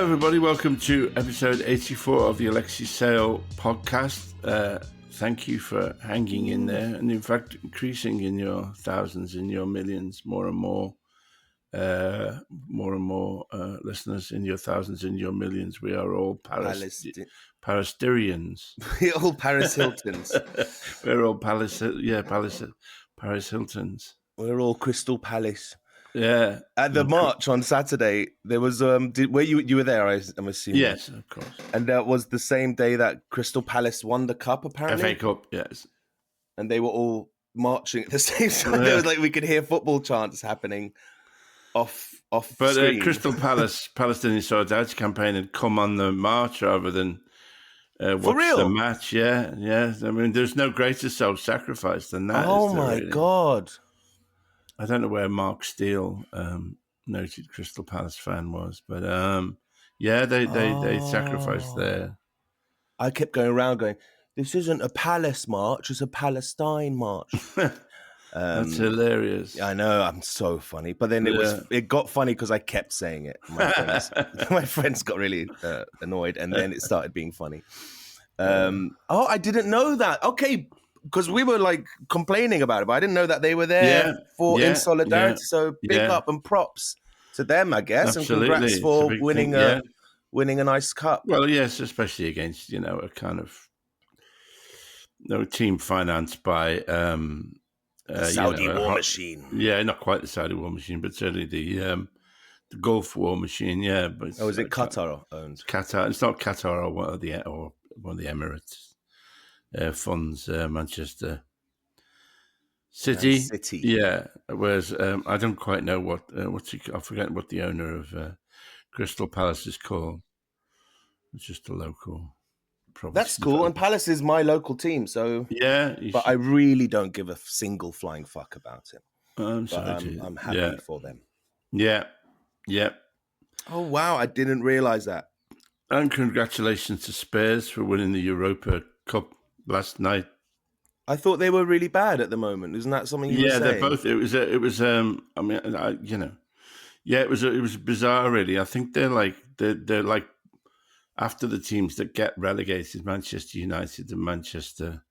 Hello, everybody. Welcome to episode 84 of the Alexei Sale podcast. Thank you for hanging in there, and in fact, increasing in your thousands, in your millions, more and more listeners, in your thousands, in your millions. We are all Palestinians. We're all Paris Hiltons. We're all Paris Hiltons. We're all Crystal Palace. Yeah. At the march on Saturday, there was where you were there, I'm assuming. Yes, of course. And that was the same day that Crystal Palace won the cup, apparently. FA Cup, yes. And they were all marching at the same time. There was like we could hear football chants happening off. But Crystal Palace Palestinian Solidarity Campaign had come on the march rather than watch the match. Yeah. I mean, there's no greater self-sacrifice than that. Oh my God! I don't know where Mark Steele, noted Crystal Palace fan, was, but they sacrificed there. I kept going around going, "This isn't a Palace march; it's a Palestine march." That's hilarious. I know, I'm so funny, but then it got funny because I kept saying it. My friends got really annoyed, and then it started being funny. I didn't know that. Okay. Because we were like complaining about it, but I didn't know that they were there in solidarity. Yeah, so big up and props to them, I guess. Absolutely. And congrats for winning a nice cup. Well, yes, especially against, a kind of team financed by the Saudi war machine. Yeah, not quite the Saudi war machine, but certainly the Gulf war machine. Yeah, but is it Qatar owned? Qatar. It's not Qatar or one of the Emirates. Funds Manchester City. Yeah. Whereas I don't quite know I forget what the owner of Crystal Palace is called. It's just a local property. That's cool. And Palace is my local team, so but I really don't give a single flying fuck about it. I'm happy for them. Yeah. Oh wow, I didn't realize that. And congratulations to Spurs for winning the Europa Cup last night. I thought they were really bad at the moment. Isn't that something you were saying? Yeah, they're both. It was. It was bizarre, really. I think they're like after the teams that get relegated, Manchester United and Manchester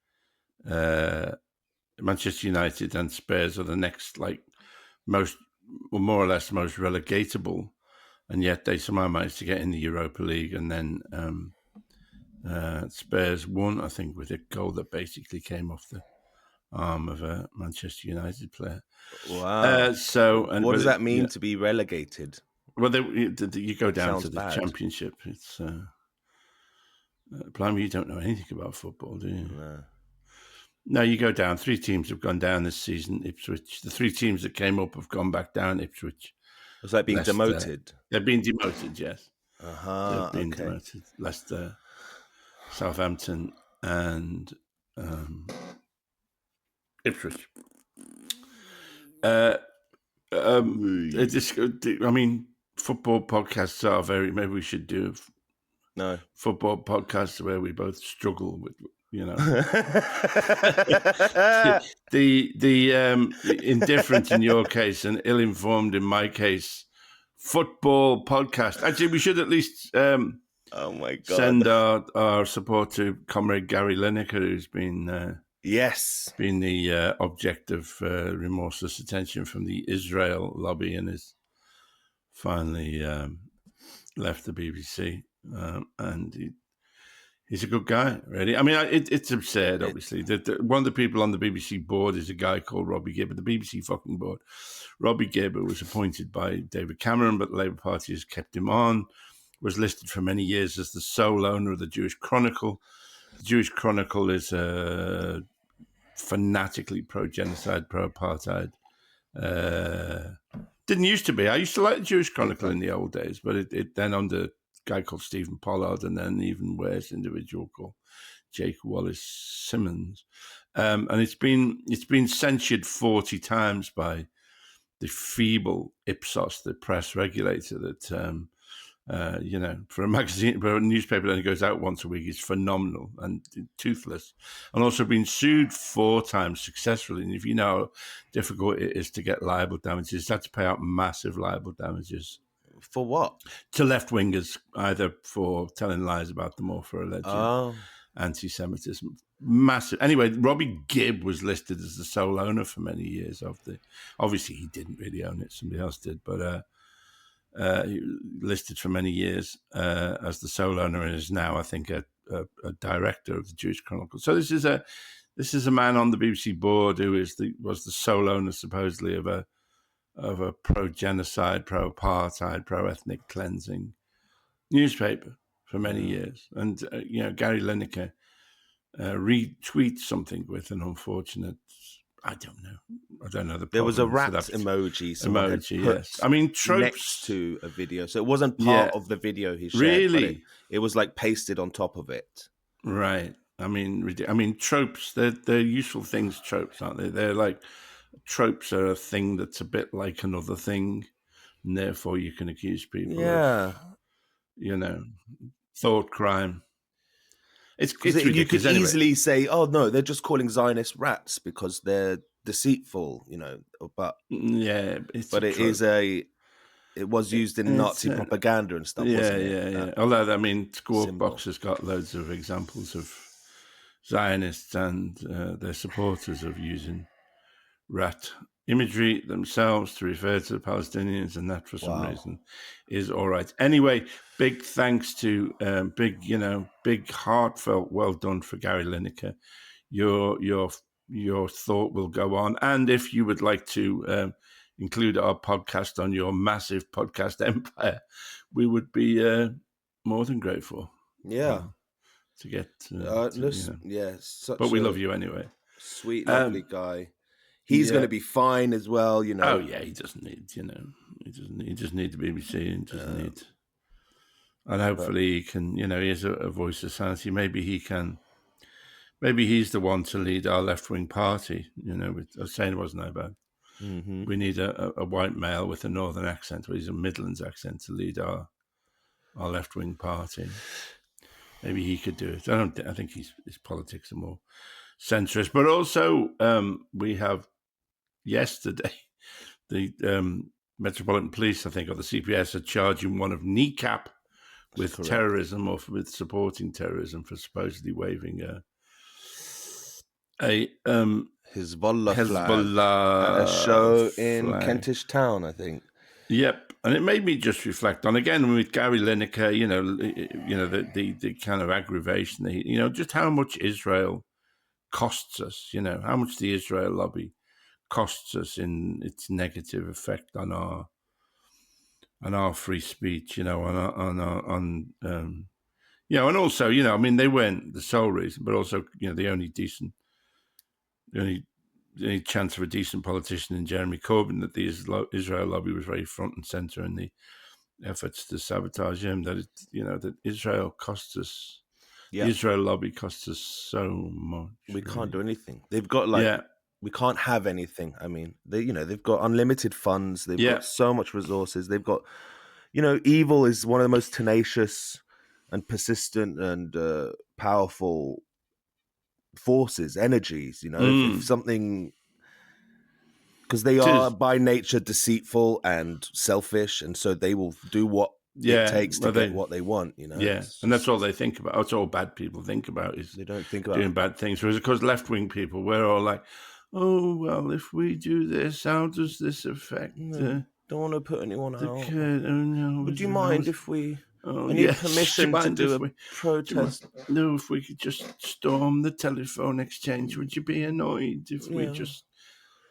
United and Spurs are the next more or less most relegatable, and yet they somehow managed to get in the Europa League, and then. Spurs won, I think, with a goal that basically came off the arm of a Manchester United player. What does that mean to be relegated? Well, you go down to the Championship. It's blimey, you don't know anything about football, do you? No, you go down. 3 teams have gone down this season. Ipswich. The 3 teams that came up have gone back down. Ipswich. Was that being demoted? They've been demoted. Yes. They've been demoted. Leicester, Southampton, and Ipswich. Football podcasts are maybe we should do football podcasts where we both struggle with, the indifferent in your case and ill-informed in my case. Football podcast. Actually, we should at least oh my God! Send our support to Comrade Gary Lineker, who's been the object of remorseless attention from the Israel lobby and has finally left the BBC. And he's a good guy, really. I mean, it's absurd, obviously. One of the people on the BBC board is a guy called Robbie Gibb, the BBC fucking board. Robbie Gibb, who was appointed by David Cameron, but the Labour Party has kept him on, was listed for many years as the sole owner of the Jewish Chronicle. The Jewish Chronicle is fanatically pro-genocide, pro-apartheid. Didn't used to be. I used to like the Jewish Chronicle in the old days, but it then under a guy called Stephen Pollard and then an even worse individual called Jake Wallace-Simmons. And it's been censured 40 times by the feeble Ipsos, the press regulator, that for a magazine, for a newspaper that only goes out once a week, is phenomenal and toothless. And also been sued 4 times successfully. And if you know how difficult it is to get liable damages, that's to pay out massive liable damages. For what? To left-wingers, either for telling lies about them or for alleged anti-Semitism. Massive. Anyway, Robbie Gibb was listed as the sole owner for many years of the... Obviously, he didn't really own it. Somebody else did. But he listed for many years as the sole owner and is now, I think, a director of the Jewish Chronicle. So this is a man on the BBC board who was the sole owner, supposedly, of a pro-genocide, pro-apartheid, pro-ethnic cleansing newspaper for many years. And, Gary Lineker retweets something with an unfortunate, I don't know. There was a rat emoji. Yes. I mean, tropes next to a video. So it wasn't part of the video he shared. Really? It was like pasted on top of it. Right. I mean, tropes, they're useful things, tropes, aren't they? They're like, tropes are a thing that's a bit like another thing, and therefore you can accuse people of, thought crime. It's ridiculous. You could easily say, oh, no, they're just calling Zionists rats because they're deceitful, but it was used in Nazi propaganda and stuff, wasn't it? Yeah. Although, I mean, Squawk Box has got loads of examples of Zionists and their supporters of using rat imagery themselves to refer to the Palestinians, and that for some reason is all right. Anyway, big thanks to big heartfelt well done for Gary Lineker. Your thought will go on, and if you would like to include our podcast on your massive podcast empire, we would be more than grateful. Yeah, to get but we love you anyway. Sweet, lovely guy. He's going to be fine as well, Oh yeah, he doesn't need, he just need the BBC and just need, and hopefully he can, he has a voice of sanity. Maybe he's the one to lead our left-wing party. I was saying it wasn't that bad. Mm-hmm. We need a white male with a northern accent, or he's a Midlands accent, to lead our left-wing party. Maybe he could do it. I think his politics are more centrist, but also we have yesterday the Metropolitan Police, I think, or the CPS, are charging one of kneecap with terrorism or with supporting terrorism for supposedly waving a Hezbollah flag at a show in Kentish Town, I think. Yep, and it made me just reflect on, again, with Gary Lineker, the kind of aggravation, just how much Israel costs us, how much the Israel lobby costs us in its negative effect on our free speech, and also, they weren't the sole reason, but also, the only chance of a decent politician in Jeremy Corbyn, that the Israel lobby was very front and center in the efforts to sabotage him. That that Israel costs us. Yeah. The Israel lobby costs us so much. We can't do anything. They've got we can't have anything. I mean, they've got unlimited funds. They've got so much resources. They've got, evil is one of the most tenacious and persistent and powerful forces, energies, if something, because they are by nature deceitful and selfish, and so they will do what it takes to get what they want, Yeah, and that's all they think about. That's all bad people think about, is they don't think about doing bad things. Whereas, of course, left-wing people, we're all like, oh, well, if we do this, how does this affect don't want to put anyone out. Kid? Oh, no. Would you mind if we... I need permission to do a protest. No, if we could just storm the telephone exchange, would you be annoyed if we just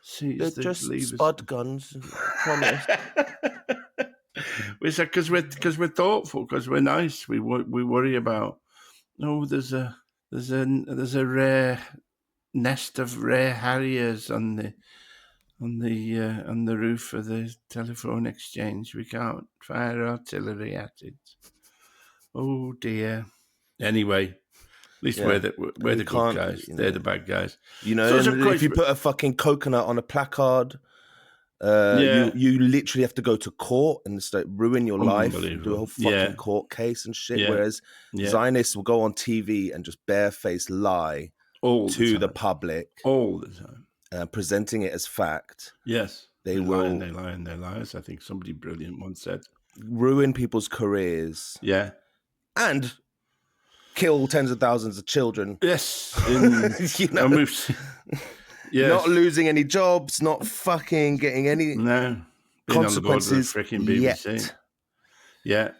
seize They're just spud guns, I promise. We said because we're thoughtful, because we're nice. We worry about, there's a rare nest of rare harriers on the roof of the telephone exchange. We can't fire artillery at it. Oh dear. Anyway, at least we're the good guys. They're the bad guys. If you put a fucking coconut on a placard, you literally have to go to court and ruin your life, do a whole fucking court case and shit. Yeah. Whereas Zionists will go on TV and just barefaced lie to the public all the time, presenting it as fact. Yes, they will. They lie and they liars. I think somebody brilliant once said, ruin people's careers, and kill tens of thousands of children. Yes, you know, and we've seen, not losing any jobs, not fucking getting any being consequences on the board of the freaking BBC. Yet.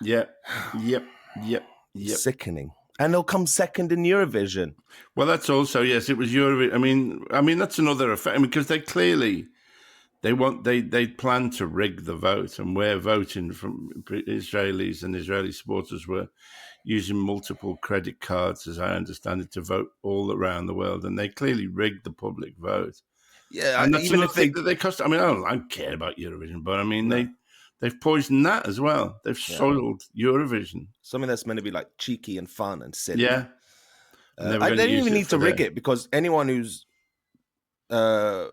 Yep. Sickening. And they'll come second in Eurovision. Well, that's also, yes, it was Eurovision. I mean, that's another effect. Because they clearly, they plan to rig the vote, and we're voting from Israelis, and Israeli supporters were using multiple credit cards, as I understand it, to vote all around the world, and they clearly rigged the public vote. Yeah, and that's even if they cost. I mean, I don't care about Eurovision, but I mean, they've poisoned that as well. They've soiled Eurovision. Something that's meant to be like cheeky and fun and silly. Yeah. They don't even need to rig it, because anyone who's a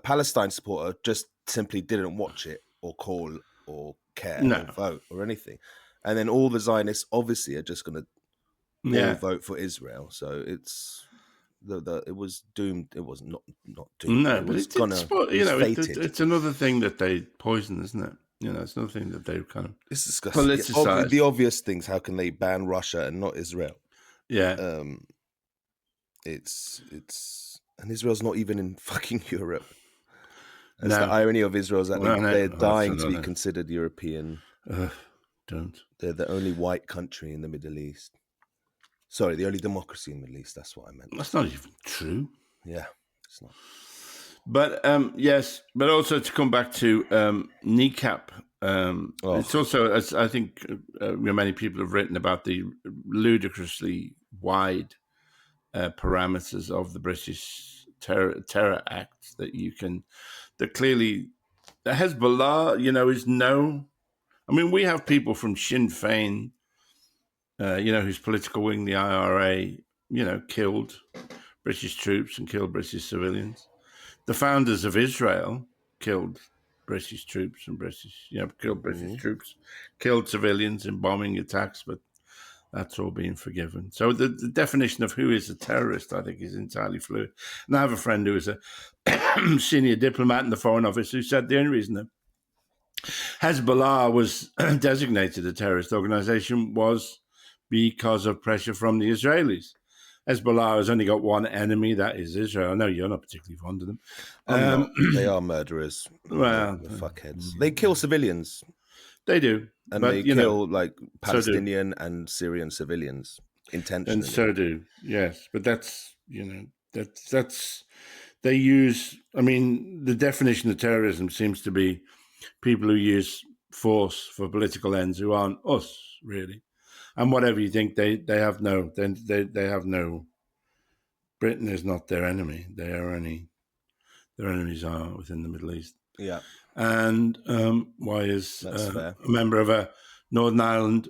Palestine supporter just simply didn't watch it or call or care or vote or anything. And then all the Zionists obviously are just going to all vote for Israel. So it's it was doomed. It was not doomed. No, but it's another thing that they poison, isn't it? It's another thing that they kind of politicized. The obvious things. How can they ban Russia and not Israel? Yeah. It's and Israel's not even in fucking Europe. That's the irony of Israel, is that they're dying to be considered European. Don't. They're the only white country in the Middle East. Sorry, the only democracy in the Middle East. That's what I meant. That's not even true. Yeah, it's not. But yes, but also to come back to kneecap. It's also, as I think many people have written about, the ludicrously wide parameters of the British Terror Act that clearly the Hezbollah, is no. I mean, we have people from Sinn Féin, whose political wing, the IRA, killed British troops and killed British civilians. The founders of Israel killed British troops and killed civilians in bombing attacks, but that's all being forgiven. So the definition of who is a terrorist, I think, is entirely fluid. And I have a friend who is a senior diplomat in the Foreign Office who said the only reason that Hezbollah was designated a terrorist organization was because of pressure from the Israelis. Hezbollah has only got one enemy, that is Israel. I know you're not particularly fond of them. They are murderers. Well, the fuckheads. They kill civilians. They do. And they kill Palestinian and Syrian civilians intentionally. And so do, yes. But that's, that's they use, the definition of terrorism seems to be people who use force for political ends who aren't us, really. And whatever you think, they have no. Britain is not their enemy. Their enemies are within the Middle East. Yeah. And why is a member of a Northern Ireland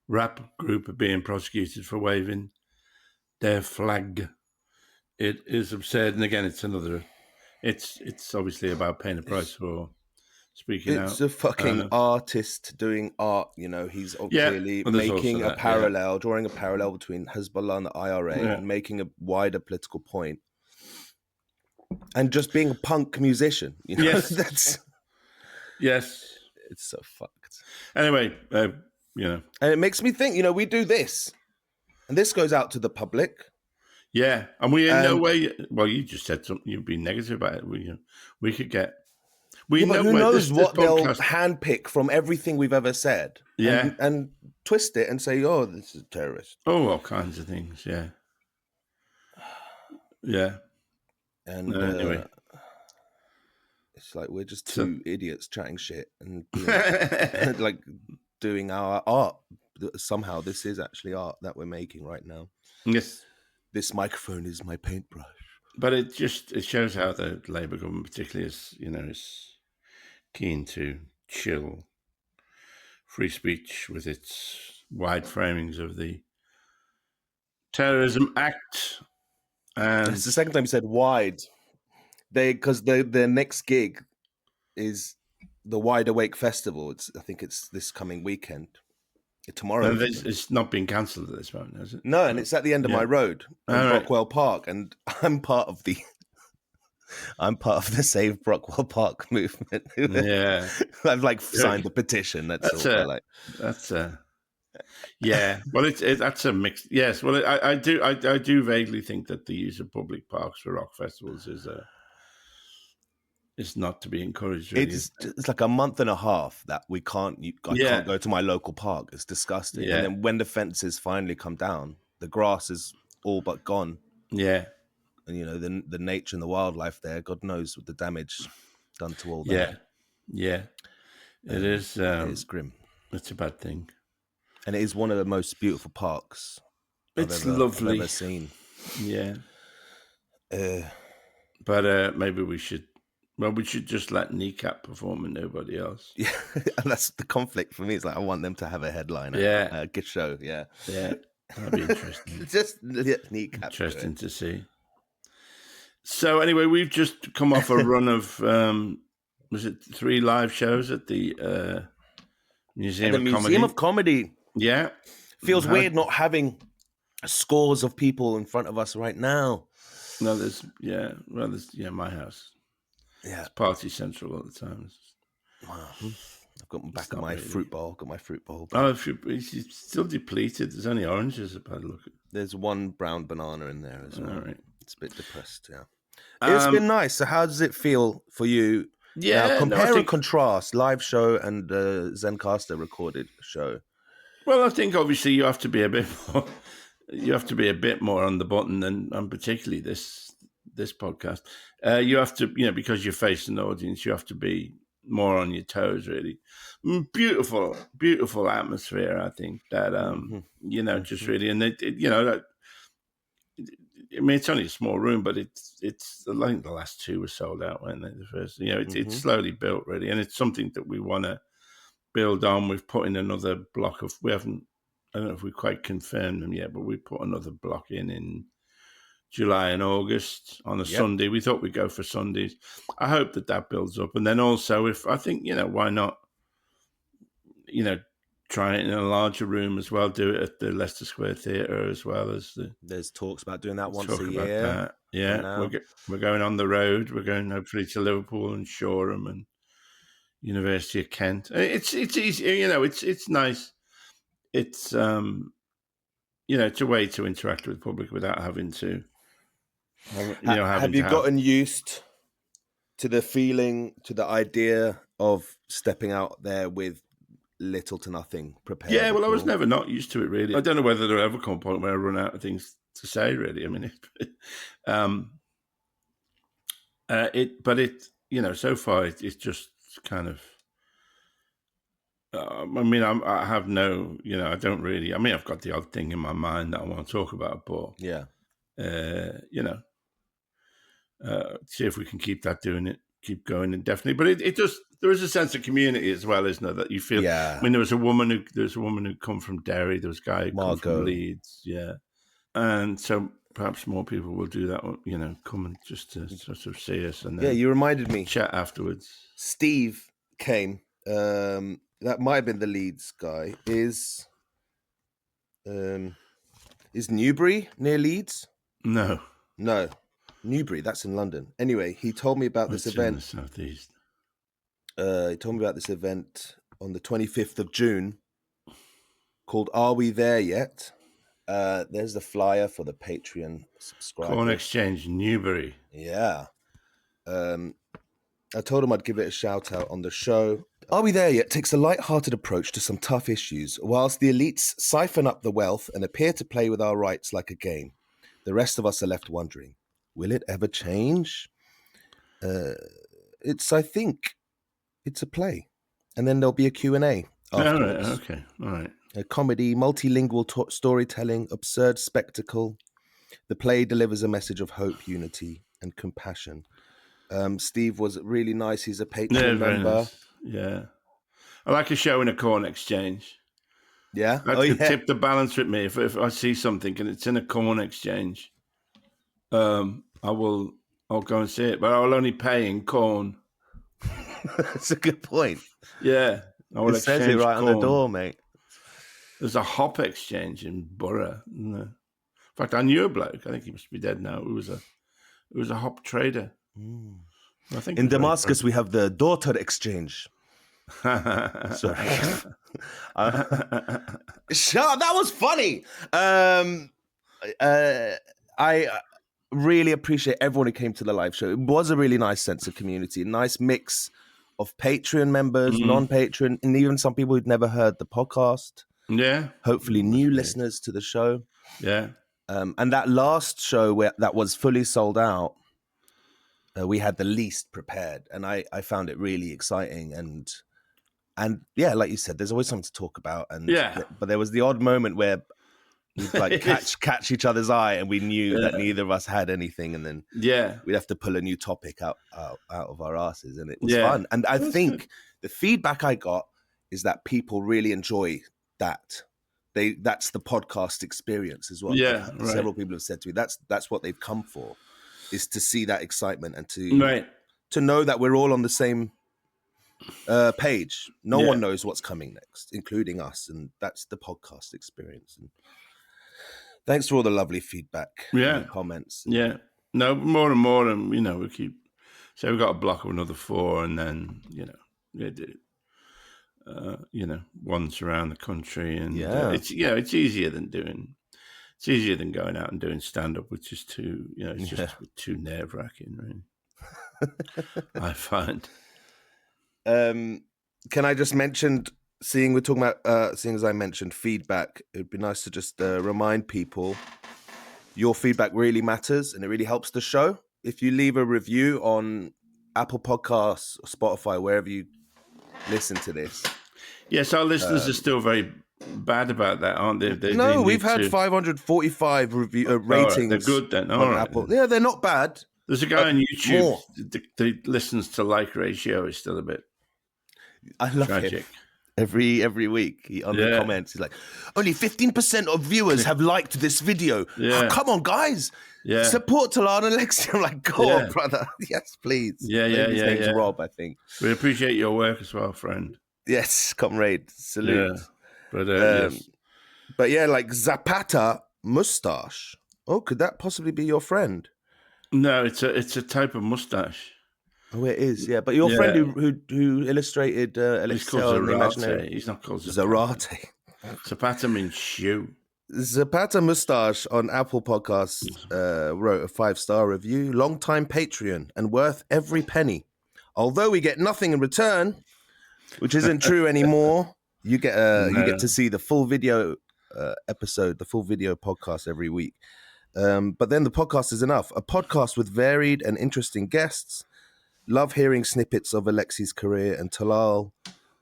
rap group being prosecuted for waving their flag? It is absurd. And again, it's another. It's obviously about paying a price for speaking out. It's a fucking artist doing art, he's clearly making a parallel, drawing a parallel between Hezbollah and the IRA and making a wider political point. And just being a punk musician, Yes. Yes. It's so fucked. Anyway, And it makes me think, we do this. And this goes out to the public. Yeah. And we in no way, well, you just said something, you've been negative about it. We could get... Who knows what they'll handpick from everything we've ever said, and twist it and say, "Oh, this is a terrorist." Oh, all kinds of things, yeah. And anyway, it's like we're just two idiots chatting shit and like doing our art. Somehow, this is actually art that we're making right now. Yes, this microphone is my paintbrush. But it shows how the Labour government, particularly, is keen to chill free speech with its wide framings of the Terrorism Act. And it's the second time you said wide. Because their next gig is the Wide Awake Festival. I think it's this coming weekend. Tomorrow. And it's not been cancelled at this moment, has it? No, and it's at the end of my road in Brockwell Park, and I'm part of the I'm part of the Save Brockwell Park movement. Yeah, I've signed the petition. That's all. That's yeah. Well, that's a mixed. Yes. Well, I do vaguely think that the use of public parks for rock festivals is not to be encouraged. Really, It's like a month and a half that I can't go to my local park. It's disgusting. Yeah. And then when the fences finally come down, the grass is all but gone. Yeah. And the nature and the wildlife there, God knows what the damage done to all that. Yeah. Yeah. It is grim. It's a bad thing. And it is one of the most beautiful parks lovely. I've ever seen. Yeah. But maybe we should just let Kneecap perform and nobody else. Yeah, and that's the conflict for me. It's like I want them to have a headliner. Yeah. A good show. Yeah. Yeah. That'd be interesting. Just Kneecap. Interesting to see. So anyway, we've just come off a run of was it 3 live shows at the Museum of Comedy. Yeah. Feels weird not having scores of people in front of us right now. No, there's my house. Yeah. It's party central all the time. Wow. I've got back my fruit bowl. Got my fruit bowl. Oh, it's still depleted. There's only oranges by the look of it. There's one brown banana in there as well. All right. It's a bit depressed, yeah. It's been nice. So how does it feel for you? Yeah. Now, compare and contrast live show and Zencastr recorded show. Well, I think obviously you have to be a bit more. You have to be a bit more on the button, and particularly this podcast. You have to, because you face an audience, you have to be more on your toes. Really, beautiful, beautiful atmosphere. I think that just really, and I mean, it's only a small room, but it's. I think the last 2 were sold out, weren't they? The first, it's slowly built, really, and it's something that we want to build on. We've put in another block of. I don't know if we quite confirmed them yet, but we put another block in July and August on a Sunday. We thought we'd go for Sundays. I hope that builds up, and then also, if I think why not, try it in a larger room as well. Do it at the Leicester Square Theatre as well as There's talks about doing that once a year. Yeah, we're going on the road. We're going hopefully to Liverpool and Shoreham and University of Kent. It's easy, it's nice. It's it's a way to interact with the public without having to. Have you gotten used to the feeling, to the idea of stepping out there with little to nothing prepared? Yeah, well, I was never not used to it, really. I don't know whether there'll ever come a point where I run out of things to say, really. I mean, so far it's just kind of. I have no, I don't really. I mean, I've got the odd thing in my mind that I want to talk about, but yeah, see if we can keep going indefinitely. But it just, there is a sense of community as well, isn't there? That you feel. Yeah. I mean, there was a woman who come from Derry. There was a guy who come from Leeds. Yeah, and so perhaps more people will do that. Come and just to sort of see us and you reminded me. Chat afterwards. Steve came. That might have been the Leeds guy. Is Newbury near Leeds? No. Newbury, that's in London. Anyway, he told me about this event. In the southeast. He told me about this event on the 25th of June called Are We There Yet? There's the flyer for the Patreon subscribers. Corn Exchange, Newbury. Yeah. I told him I'd give it a shout out on the show. Are We There Yet takes a light-hearted approach to some tough issues, whilst the elites siphon up the wealth and appear to play with our rights like a game. The rest of us are left wondering, will it ever change? I think it's a play. And then there'll be a Q&A afterwards. Okay, all right. A comedy, multilingual storytelling, absurd spectacle. The play delivers a message of hope, unity, and compassion. Steve was really nice. He's a Patreon member. Nice. Yeah. I like a show in a corn exchange. Yeah? Tip the balance with me. If I see something and it's in a corn exchange, I'll go and see it, but I'll only pay in corn. That's a good point. Yeah. It says it right on the door, mate. There's a hop exchange in Borough. In fact, I knew a bloke. I think he must be dead now. It was a hop trader. I think In Damascus, we have the daughter exchange. Sorry. That was funny. I really appreciate everyone who came to the live show. It was a really nice sense of community, a nice mix of Patreon members, non-Patreon, and even some people who'd never heard the podcast. Yeah. Hopefully new listeners to the show. Yeah. And that last show that was fully sold out, we had the least prepared, and I found it really exciting. And yeah, like you said, there's always something to talk about. But there was the odd moment where we'd like catch each other's eye, and we knew that neither of us had anything, and then we'd have to pull a new topic out of our asses, and it was fun. And I think the feedback I got is that people really enjoy that. That's the podcast experience as well. Yeah, several people have said to me that's what they've come for, is to see that excitement and to know that we're all on the same page. No one knows what's coming next, including us, and that's the podcast experience. And thanks for all the lovely feedback, and comments. Yeah, no, more and more, and we keep. So we've got a block of another 4, and then once around the country, and it's easier than doing. It's easier than going out and doing stand up, which is too it's just too nerve wracking, really. I find. Can I just mention, seeing as I mentioned feedback, it'd be nice to just remind people your feedback really matters and it really helps the show. If you leave a review on Apple Podcasts or Spotify, wherever you listen to this. Yes, our listeners are still very bad about that, aren't they? We've had 545 ratings. Right, they're good then. All right. Apple. Yeah, they're not bad. There's a guy on YouTube that listens to like ratio is still a bit I love tragic. Him. Every week on the comments, he's like, only 15% of viewers have liked this video. Oh, come on, guys. Yeah. Support Talal and Alexei. I'm like, go on, brother. Yes, please. His name's Rob, I think. We appreciate your work as well, friend. Yes, comrade. Salute. Yeah. But yeah, like Zapata Mustache. Oh, could that possibly be your friend? No, it's a type of mustache. Oh, it is, yeah. But your friend who illustrated Alexei and the Imaginary. He's not called Zapata. Zarate. Zapata means shoe. Zapata Mustache on Apple Podcasts wrote a 5-star review. Long-time Patreon and worth every penny. Although we get nothing in return, which isn't true anymore. You get to see the full video episode, the full video podcast every week. But then the podcast is enough. A podcast with varied and interesting guests. Love hearing snippets of Alexei's career, and Talal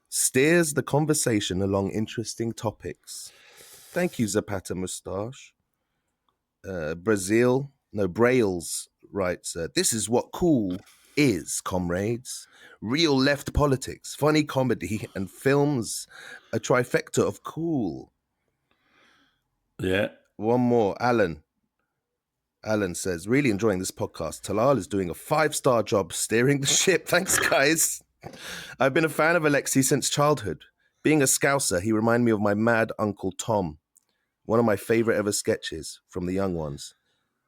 steers the conversation along interesting topics. Thank you, Zapata Mustache. Brails writes, this is what cool is, comrades. Real left politics, funny comedy, and films. A trifecta of cool. Yeah. One more, Alan. Alan says, really enjoying this podcast. Talal is doing a 5-star job steering the ship. Thanks, guys. I've been a fan of Alexei since childhood. Being a Scouser, he reminded me of my mad Uncle Tom. One of my favorite ever sketches from the young ones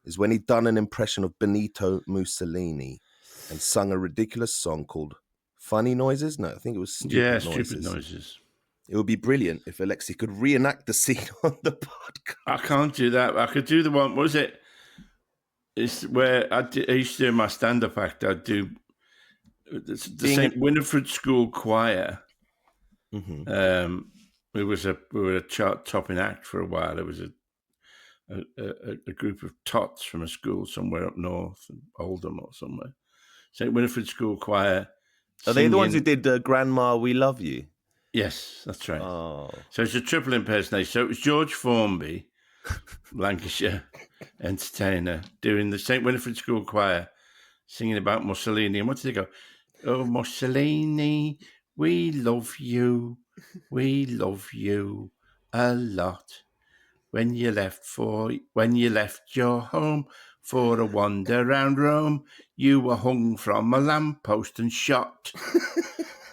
is when he'd done an impression of Benito Mussolini and sung a ridiculous song called Funny Noises? No, I think it was Stupid Noises. Stupid Noises. It would be brilliant if Alexei could reenact the scene on the podcast. I can't do that. I could do the one, what was it? It's where I used to do my stand-up act. I'd do the St. Winifred School Choir. Mm-hmm. We were a chart-topping act for a while. It was a group of tots from a school somewhere up north, Oldham or somewhere. St. Winifred School Choir. Are they the ones who did Grandma, We Love You? Yes, that's right. Oh. So it's a triple impersonation. So it was George Formby, Lancashire entertainer, doing the St. Winifred School Choir, singing about Mussolini. And what did they go? Oh, Mussolini, we love you a lot. When you left your home for a wander round Rome, you were hung from a lamppost and shot.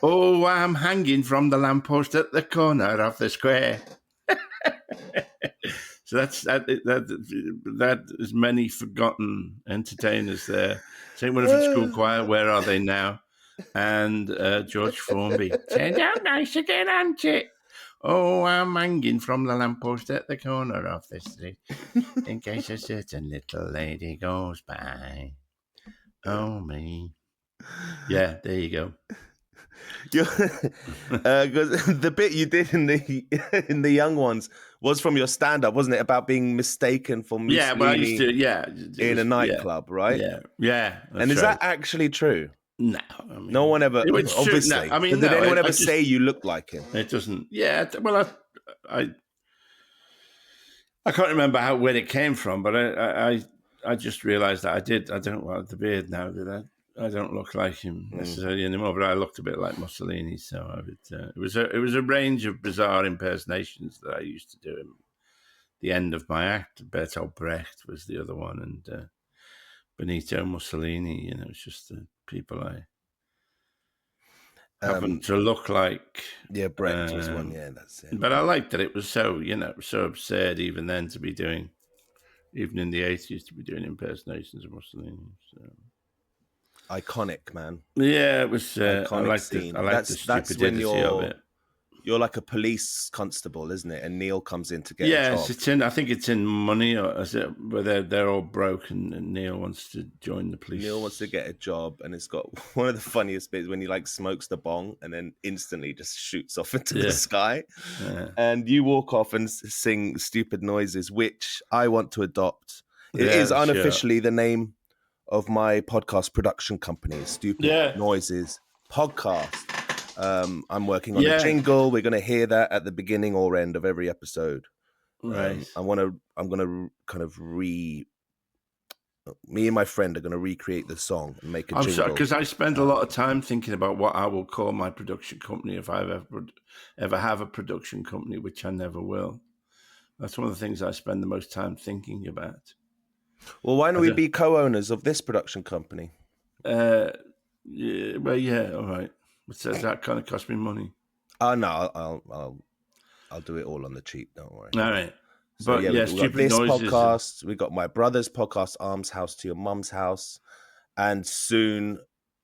Oh, I'm hanging from the lamppost at the corner of the square. So that is many forgotten entertainers there. St. Winifred School Choir, Where Are They Now? And George Formby. Turned out nice again, ain't it? Oh, I'm hanging from the lamppost at the corner of the street in case a certain little lady goes by. Oh, me. Yeah, there you go. Because the bit you did in the Young Ones was from your stand-up, wasn't it? About being mistaken for Mussolini. Yeah, but I used to. Yeah, in a nightclub, right? Yeah. And is that actually true? No, I mean, no one ever. Obviously, no, I mean, did anyone ever say you look like him? It doesn't. Yeah, well, I can't remember where it came from, but I just realised that I did. I don't want the beard now. That I don't look like him necessarily anymore, but I looked a bit like Mussolini. So I would, it was a range of bizarre impersonations that I used to do. At the end of my act, Bertolt Brecht was the other one, and Benito Mussolini. You know, it's just the people I happen to look like. Yeah, Brecht was one. Yeah, that's it. But I liked that it was so, so absurd even then to be doing, even in the 80s, to be doing impersonations of Mussolini. So. Iconic, man. Yeah, it was. I liked scene. I liked the stupidity of it. You're like a police constable, isn't it? And Neil comes in to get a job. It's in. I think it's in Money, or is it where they're all broke and Neil wants to join the police. Neil wants to get a job, and it's got one of the funniest bits when he like smokes the bong and then instantly just shoots off into the sky. Yeah. And you walk off and sing Stupid Noises, which I want to adopt. It is unofficially the name of my podcast production company, Stupid Noises Podcast. I'm working on a jingle. We're going to hear that at the beginning or end of every episode. Right. I'm going to kind of me and my friend are going to recreate the song and make a jingle. Because I spend a lot of time thinking about what I will call my production company if I ever have a production company, which I never will. That's one of the things I spend the most time thinking about. Well, why don't we be co-owners of this production company? All right. Does that kind of cost me money? Oh no, I'll do it all on the cheap. Don't worry. All right. So, but we got this Noises podcast. We got my brother's podcast, Arm's House to Your Mum's House, and soon,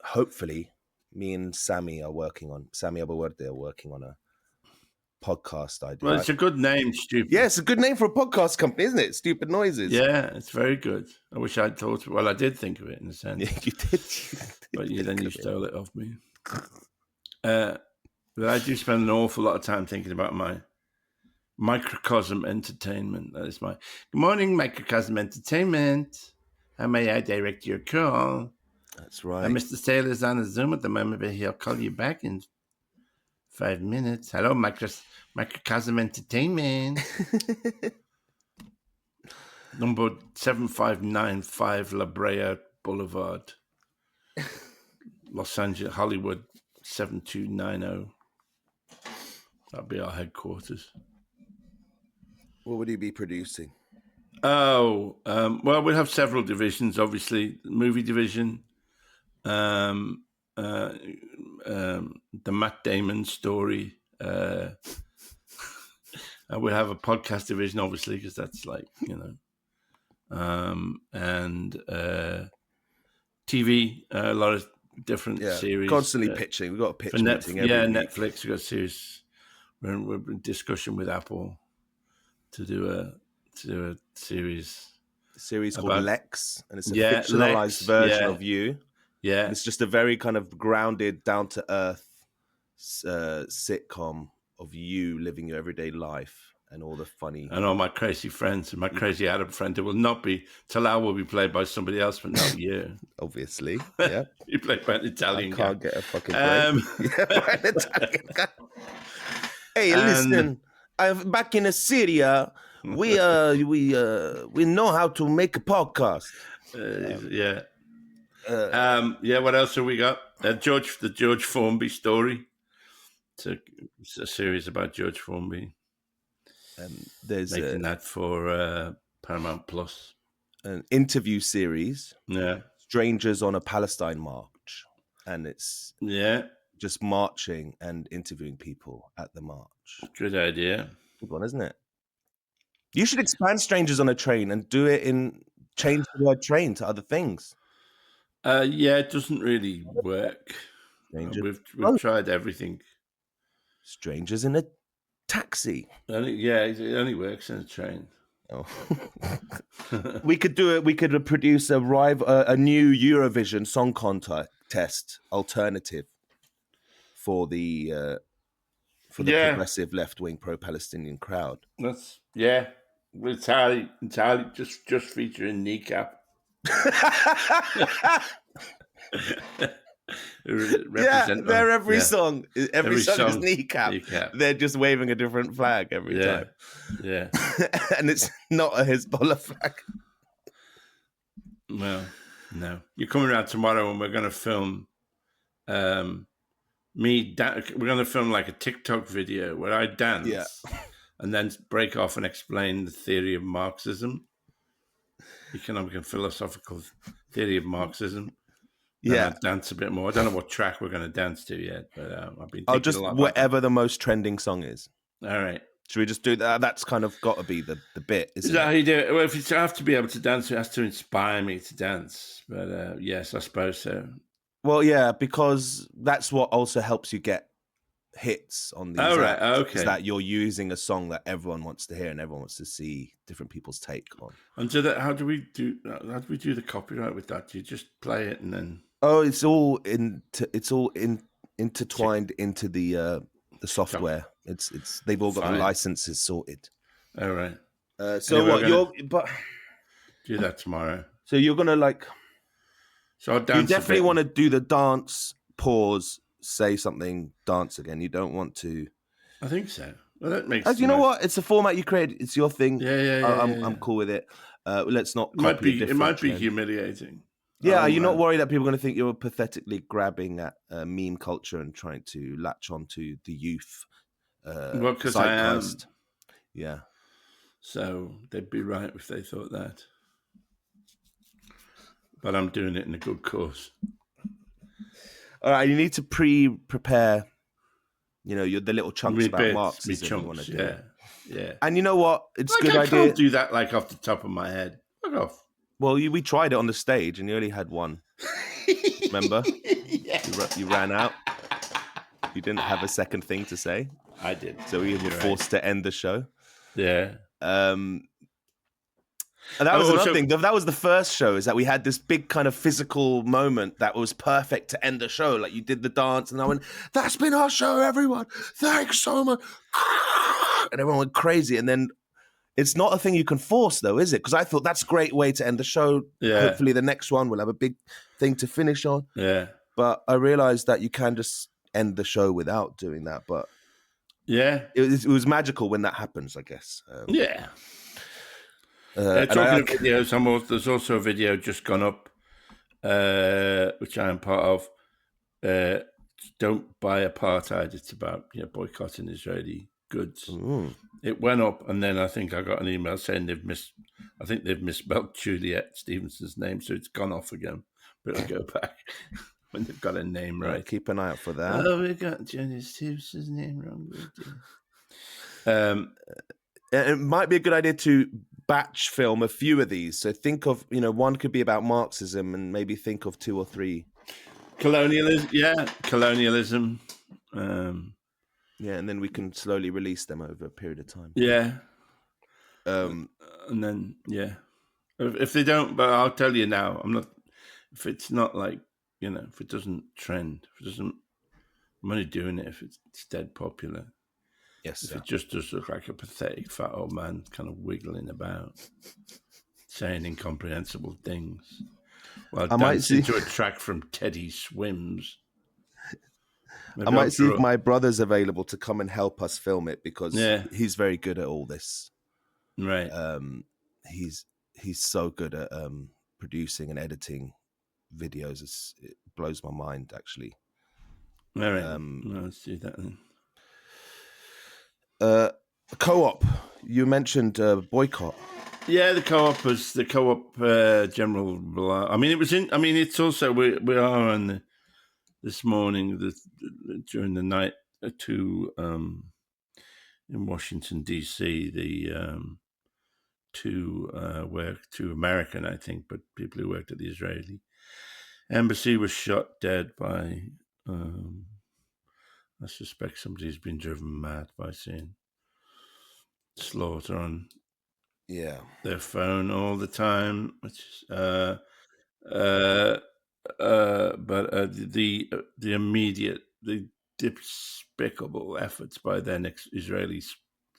hopefully, me and Sammy Abawerde are working on a podcast idea. Well, it's a good name, Stupid. Yeah, it's a good name for a podcast company, isn't it? Stupid Noises. Yeah, it's very good. I wish I'd thought. Well, I did think of it in a sense. Yeah, you did. But you stole it off me. But I do spend an awful lot of time thinking about my Microcosm Entertainment. That is my good morning, Microcosm Entertainment. How may I direct your call? That's right. Mr. Taylor's on a Zoom at the moment, but he'll call you back in 5 minutes. Hello, Microcosm Entertainment. Number 7595 La Brea Boulevard, Los Angeles, Hollywood, 7290. That'd be our headquarters. What would he be producing? Well, we'll have several divisions, obviously. The movie division, the Matt Damon story. We'll have a podcast division, obviously, because that's like, and TV, a lot of different series. Constantly pitching. We've got a pitch meeting every week. Netflix. We've got a series. We're in discussion with Apple to do a series. A series called Lex, and it's a fictionalized version of you. Yeah. And it's just a very kind of grounded, down-to-earth sitcom of you living your everyday life and all the funny... And all my crazy friends and my crazy Arab friend who will not be... Talal will be played by somebody else, but not you. Obviously, yeah. You played by an Italian guy. I can't get a fucking break. By an Italian guy. Hey, listen, back in Syria, we know how to make a podcast. What else have we got? The George Formby story. It's a series about George Formby. There's making that for Paramount Plus. An interview series. Yeah. Strangers on a Palestine march. And it's just marching and interviewing people at the march. Good idea. Good one, isn't it? You should expand Strangers on a Train and do it change the word train to other things. Yeah, it doesn't really work. We've tried everything. Strangers in a taxi. It only works in a train. Oh. We could do it. We could produce a new Eurovision Song Contest alternative for the progressive left-wing pro-Palestinian crowd. It's entirely just featuring Kneecap. Their every song is Kneecap. They're just waving a different flag every time. Yeah. And it's not a Hezbollah flag. Well, no. You're coming around tomorrow and we're going to film we're going to film like a TikTok video where I dance and then break off and explain the theory of Marxism, economic and philosophical theory of Marxism. Yeah, dance a bit more. I don't know what track we're going to dance to yet, but I've been thinking a lot about whatever the most trending song is. All right. Should we just do that? That's kind of got to be the bit, isn't it? Is that how you do it? Well, if you have to be able to dance, it has to inspire me to dance. But yes, I suppose so. Well, yeah, because that's what also helps you get hits on these. Oh, right. Okay. Is that you're using a song that everyone wants to hear and everyone wants to see different people's take on. And so how do we do the copyright with that? Do you just play it and then? Oh, it's all intertwined into the software. It's they've all got the licenses sorted. All right. So what do that tomorrow. So you're gonna So I'll dance. You definitely want to do the dance, pause, say something, dance again. You don't want to. I think so. Well, that makes. You know what? It's a format you created. It's your thing. Yeah. I'm cool with it. Let's not. It might be humiliating. Yeah, are you not worried that people are going to think you're pathetically grabbing at meme culture and trying to latch onto the youth? Well, because I am. Yeah. So they'd be right if they thought that. But I'm doing it in a good course. All right, you need to prepare. The little chunks about Marxism. You want to do. Yeah. And you know what? It's a good idea. I can't do that off the top of my head. Fuck off. Well, we tried it on the stage, and you only had one. Remember? Yeah. You ran out. You didn't have a second thing to say. I did. So we were forced to end the show. Yeah. And that was another thing. That was the first show, is that we had this big kind of physical moment that was perfect to end the show. Like you did the dance, and I went, "That's been our show, everyone. Thanks so much." And everyone went crazy. And then it's not a thing you can force, though, is it? Because I thought that's a great way to end the show. Yeah. Hopefully the next one will have a big thing to finish on. Yeah. But I realized that you can just end the show without doing that. But yeah, it was magical when that happens, I guess. Yeah. Talking of videos, there's also a video just gone up, which I am part of. Don't buy apartheid. It's about boycotting Israeli goods. Mm. It went up, and then I think I got an email saying they've misspelled Juliet Stevenson's name, so it's gone off again. But I'll go back when they've got a name right. Keep an eye out for that. Oh, we got Juliet Stevenson's name wrong. It might be a good idea to batch film a few of these. So think of, one could be about Marxism, and maybe think of 2 or 3. Colonialism. And then we can slowly release them over a period of time. Yeah. And then, if they don't, but I'll tell you now, if it's not if it doesn't trend, I'm only doing it if it's dead popular. Yes. If it just does look like a pathetic fat old man kind of wiggling about, saying incomprehensible things, while dancing to a track from Teddy Swims. I might see if my brother's available to come and help us film it, because he's very good at all this. Right. He's so good at producing and editing videos. It blows my mind, actually. All right. Let's do that then. Co-op. You mentioned boycott. Yeah, the co-op was the co-op general. It's also we are on this morning during the night in Washington D.C. two American, I think, but people who worked at the Israeli embassy were shot dead by, I suspect somebody's been driven mad by seeing slaughter on their phone all the time, which is, but the immediate, the despicable efforts by then Israeli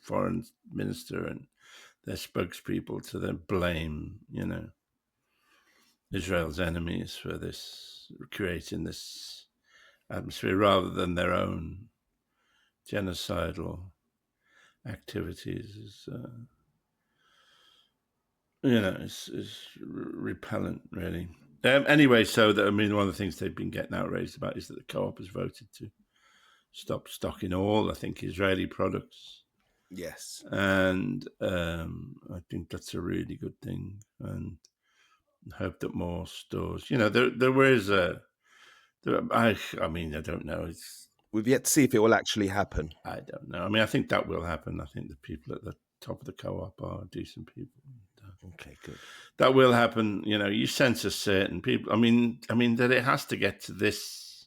foreign minister and their spokespeople to then blame, Israel's enemies for this, creating this atmosphere rather than their own genocidal activities is, is repellent, really. Anyway, so that, one of the things they've been getting outraged about is that the Co-op has voted to stop stocking all, I think, Israeli products. Yes. And I think that's a really good thing, and hope that more stores, there is I don't know. We've yet to see if it will actually happen. I don't know. I think that will happen. I think the people at the top of the Co-op are decent people. Okay, good. That will happen. You censor certain people. That it has to get to this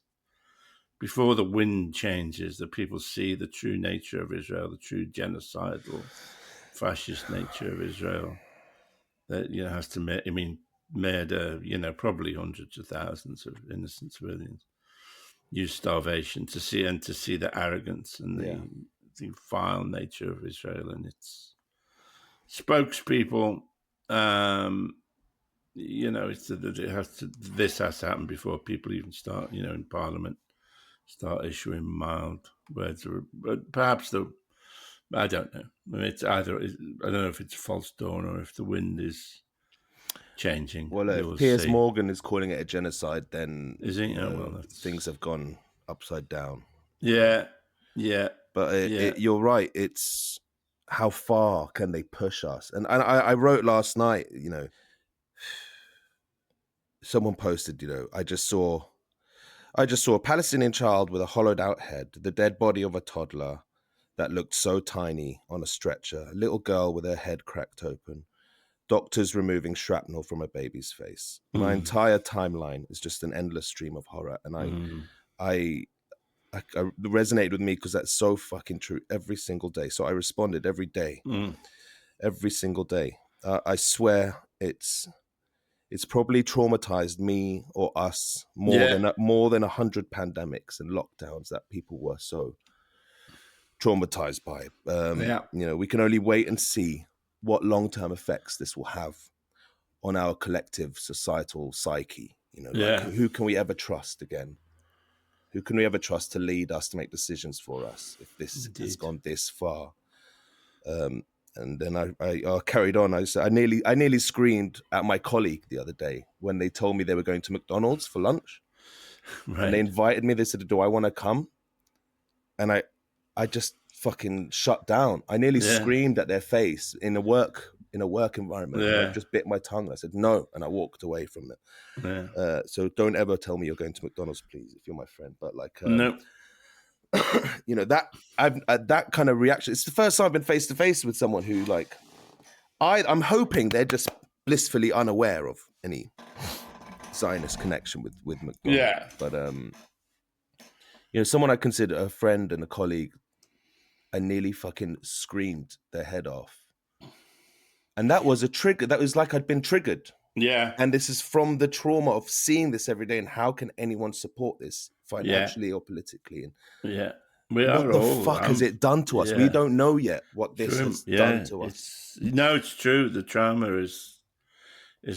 before the wind changes, that people see the true nature of Israel, the true genocidal, fascist nature of Israel. That has to murder, probably hundreds of thousands of innocent civilians, use starvation to see the arrogance and the vile nature of Israel and its spokespeople. This has to happen before people even start, in Parliament, start issuing mild words, but perhaps I don't know. It's either, I don't know if it's false dawn or if the wind is changing. Well, if Piers Morgan is calling it a genocide, then is he? Things have gone upside down. Yeah. But you're right. It's how far can they push us? And I wrote last night, someone posted, I just saw a Palestinian child with a hollowed out head, the dead body of a toddler that looked so tiny on a stretcher, a little girl with her head cracked open, doctors removing shrapnel from a baby's face. My entire timeline is just an endless stream of horror. And I resonated with me because that's so fucking true every single day. So I responded every day, every single day. I swear it's probably traumatized me or us more than 100 pandemics and lockdowns that people were so traumatized by. We can only wait and see what long-term effects this will have on our collective societal psyche. Who can we ever trust again? Who can we ever trust to lead us, to make decisions for us if this has gone this far? And then I carried on. I nearly screamed at my colleague the other day when they told me they were going to McDonald's for lunch. Right. And they invited me. They said, "Do I want to come?" And I just fucking shut down. I nearly screamed at their face in a work environment. And I just bit my tongue. I said no, and I walked away from it. So don't ever tell me you're going to McDonald's, please, if you're my friend. But no. That kind of reaction. It's the first time I've been face to face with someone who, I'm hoping they're just blissfully unaware of any Zionist connection with McDonald's. Yeah. But someone I consider a friend and a colleague, I nearly fucking screamed their head off, and that was a trigger. That was like I'd been triggered. Yeah. And this is from the trauma of seeing this every day. And how can anyone support this financially or politically? And what the fuck has it done to us? We don't know yet what this has done to us. It's true. The trauma is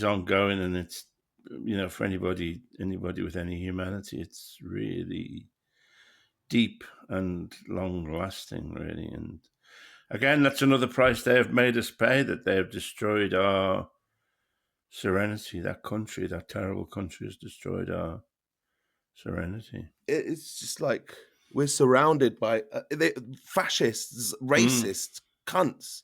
ongoing, and it's, for anybody with any humanity, it's really deep and long lasting, really. And again, that's another price they have made us pay, that they have destroyed our serenity. That country, that terrible country, has destroyed our serenity. It's just like we're surrounded by fascists, racists, cunts.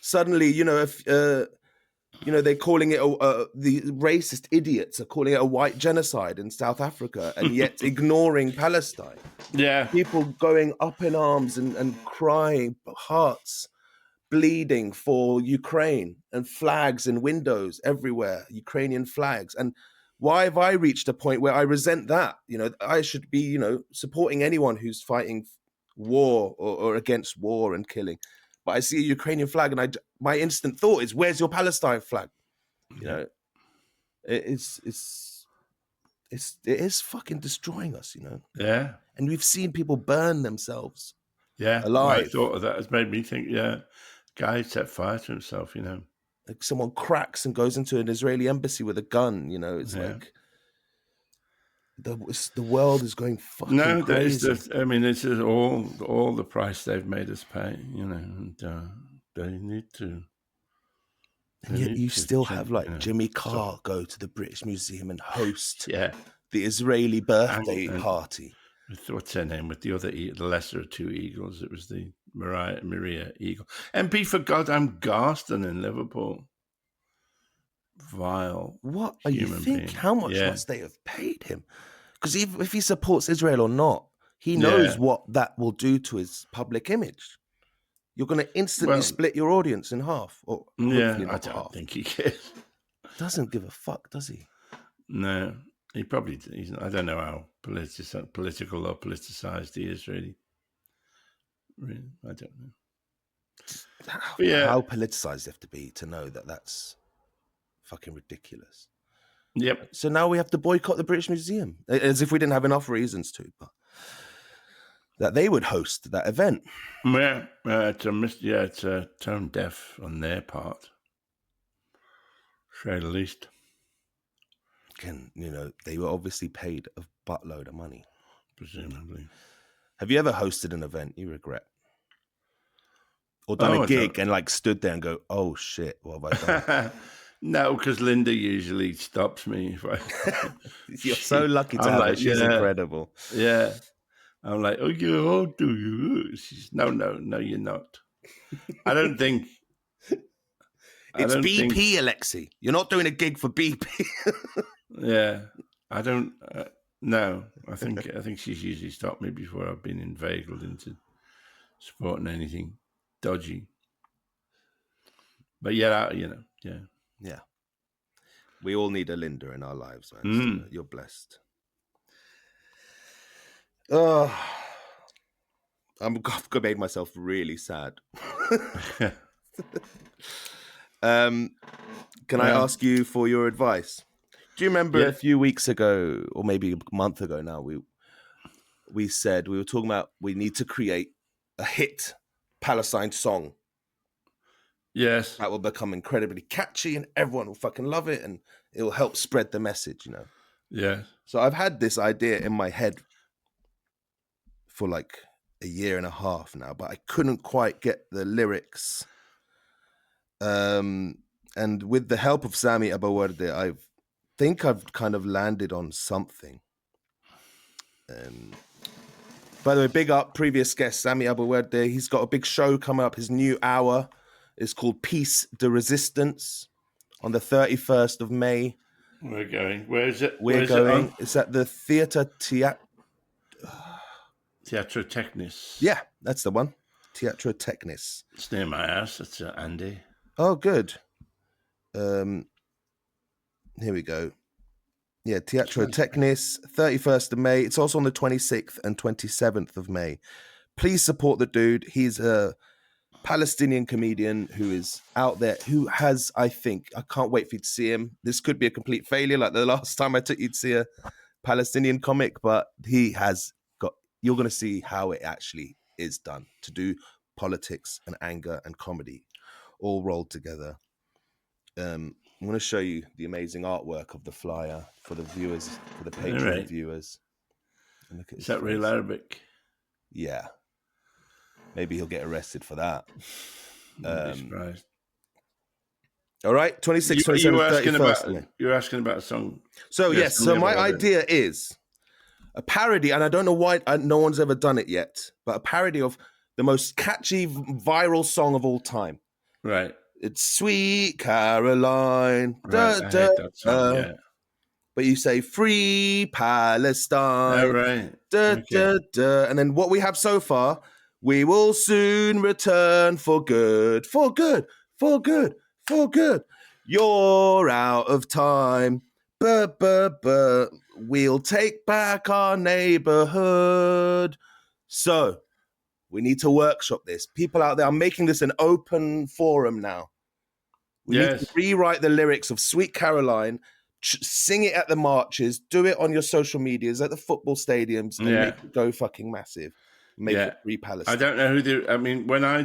Suddenly, if they're calling it the racist idiots are calling it a white genocide in South Africa, and yet ignoring Palestine. Yeah, people going up in arms and crying, hearts bleeding for Ukraine and flags in windows everywhere, Ukrainian flags. And why have I reached a point where I resent that? I should be, supporting anyone who's fighting war or against war and killing. But I see a Ukrainian flag and my instant thought is, where's your Palestine flag? It is fucking destroying us, Yeah. And we've seen people burn themselves. Yeah. Alive. I thought of that. It's made me think, guy set fire to himself, Like someone cracks and goes into an Israeli embassy with a gun, it's like the world is going fucking crazy. This is all the price they've made us pay, and they need to. And yet you still have Jimmy Carr go to the British Museum and host the Israeli birthday party. What's her name? With the other, the lesser of two eagles. It was the Maria Eagle. MP for goddamn Garston in Liverpool. Vile. What are you think? How much must they have paid him? Because if he supports Israel or not, he knows what that will do to his public image. You're going to instantly split your audience in half. Or I don't think he cares. Doesn't give a fuck, does he? No, he probably. I don't know how political or politicized he is. Really, I don't know. How politicized you have to be to know that that's fucking ridiculous. Yep. So now we have to boycott the British Museum, as if we didn't have enough reasons to. But that they would host that event. Yeah, it's a tone deaf on their part, say the least. Again, they were obviously paid a buttload of money, presumably. Have you ever hosted an event you regret, or done a gig and stood there and go, "Oh shit, what have I done?" No, because Linda usually stops me. You're so lucky to have her. She's incredible. Yeah. I'm like, oh, how do you? She's, no, you're not. I don't think. It's BP, Alexei. You're not doing a gig for BP. Yeah. I don't. No. I think she's usually stopped me before I've been inveigled into supporting anything dodgy. But yeah. Yeah. We all need a Linda in our lives, man. So you're blessed. I've made myself really sad. Can I ask you for your advice? Do you remember a few weeks ago, or maybe a month ago now, we said we were talking about we need to create a hit Palestine song. Yes. That will become incredibly catchy and everyone will fucking love it and it will help spread the message, Yeah. So I've had this idea in my head for a year and a half now, but I couldn't quite get the lyrics. And with the help of Sami Abawardeh, I think I've kind of landed on something. By the way, big up previous guest Sami Abawardeh. He's got a big show coming up. His new hour is called Peace de Resistance on the 31st of May. We're going. Where is it? We're going. It's at the Theatre Teatro Technis. Yeah, that's the one. Teatro Technis. It's near my house. It's Andy. Oh, good. Here we go. Yeah, Teatro Technis, 31st of May. It's also on the 26th and 27th of May. Please support the dude. He's a Palestinian comedian who is out there, who has, I can't wait for you to see him. This could be a complete failure like the last time I took you to see a Palestinian comic, but he has you're going to see how it actually is done, to do politics and anger and comedy all rolled together. I'm going to show you the amazing artwork of the flyer for the viewers, for the Patreon viewers. And look at is that real Arabic? Yeah. Maybe he'll get arrested for that. I'd be surprised. All right, 26, 27, 31st. You're asking about a song. So yes, so my idea is a parody, and I don't know why no one's ever done it yet, but a parody of the most catchy viral song of all time. Right. It's Sweet Caroline. Right, I hate that song, yeah. But you say Free Palestine. Oh, right. And then what we have so far, We will soon return for good, for good, for good, for good. You're out of time. We'll take back our neighborhood. So we need to workshop this. People out there, I'm making this an open forum now. We need to rewrite the lyrics of Sweet Caroline, sing it at the marches, do it on your social medias, at the football stadiums, and make it go fucking massive. Make it Free Palestine. I don't know who I mean, when I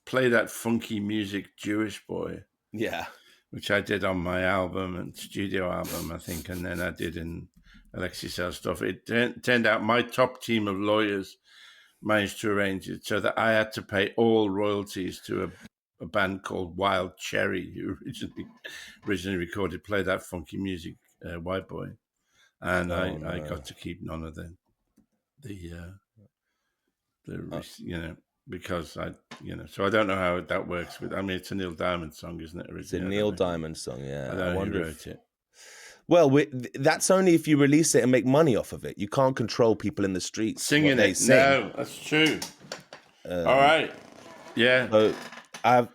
play that funky music Jewish Boy. Yeah. Which I did on my album and studio album, I think, and then I did in Alexei Sell stuff. It turned out my top team of lawyers managed to arrange it so that I had to pay all royalties to a band called Wild Cherry, who originally recorded Play That Funky Music, White Boy. And I got to keep none of the because so I don't know how that works. I mean, it's a Neil Diamond song, isn't it? It's a Neil Diamond song, yeah. I wonder who wrote it. Well, that's only if you release it and make money off of it. You can't control people in the streets singing it. No, that's true. All right, yeah. So have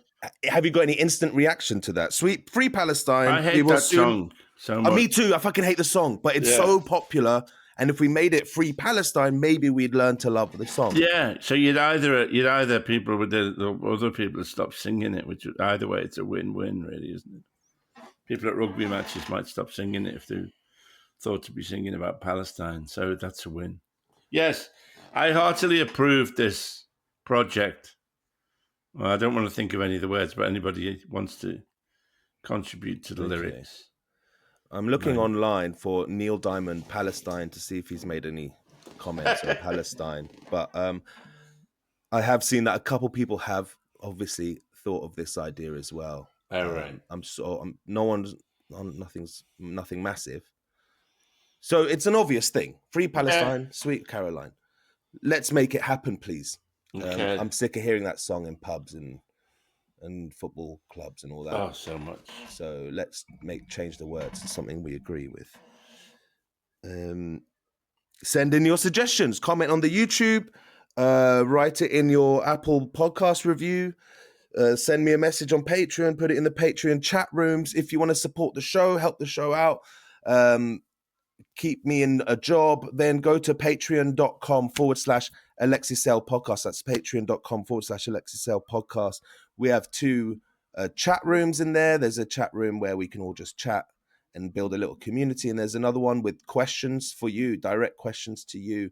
you got any instant reaction to that? Free Palestine. I hate that song so much. Me too. I fucking hate the song, but it's so popular. And if we made it Free Palestine, maybe we'd learn to love the song. Yeah. So you'd either people with the other people stop singing it, which either way it's a win-win, really, isn't it? People at rugby matches might stop singing it if they thought to be singing about Palestine. So that's a win. Yes, I heartily approve this project. Well, I don't want to think of any of the words, but anybody wants to contribute to the lyrics. I'm looking online for Neil Diamond Palestine to see if he's made any comments on Palestine. But I have seen that a couple people have obviously thought of this idea as well. Oh, right. Nothing massive. So it's an obvious thing. Free Palestine, Sweet Caroline. Let's make it happen, please. Okay. I'm sick of hearing that song in pubs and football clubs and all that. Oh, so much. So let's change the words to something we agree with. Send in your suggestions. Comment on the YouTube. Write it in your Apple podcast review. Send me a message on Patreon. Put it in the Patreon chat rooms. If you want to support the show, help the show out, keep me in a job, then go to patreon.com/alexeisaylepodcast. That's patreon.com/alexeisaylepodcast. We have 2 chat rooms in there. There's a chat room where we can all just chat and build a little community. And there's another one with questions for you, direct questions to you,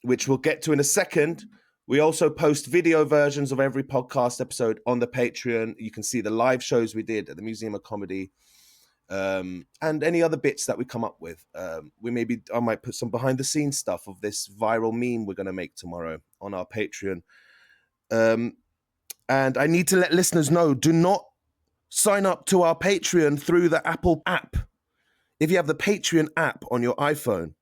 which we'll get to in a second. We also post video versions of every podcast episode on the Patreon. You can see the live shows we did at the Museum of Comedy, and any other bits that we come up with. I might put some behind the scenes stuff of this viral meme we're going to make tomorrow on our Patreon. And I need to let listeners know, do not sign up to our Patreon through the Apple app. If you have the Patreon app on your iPhone,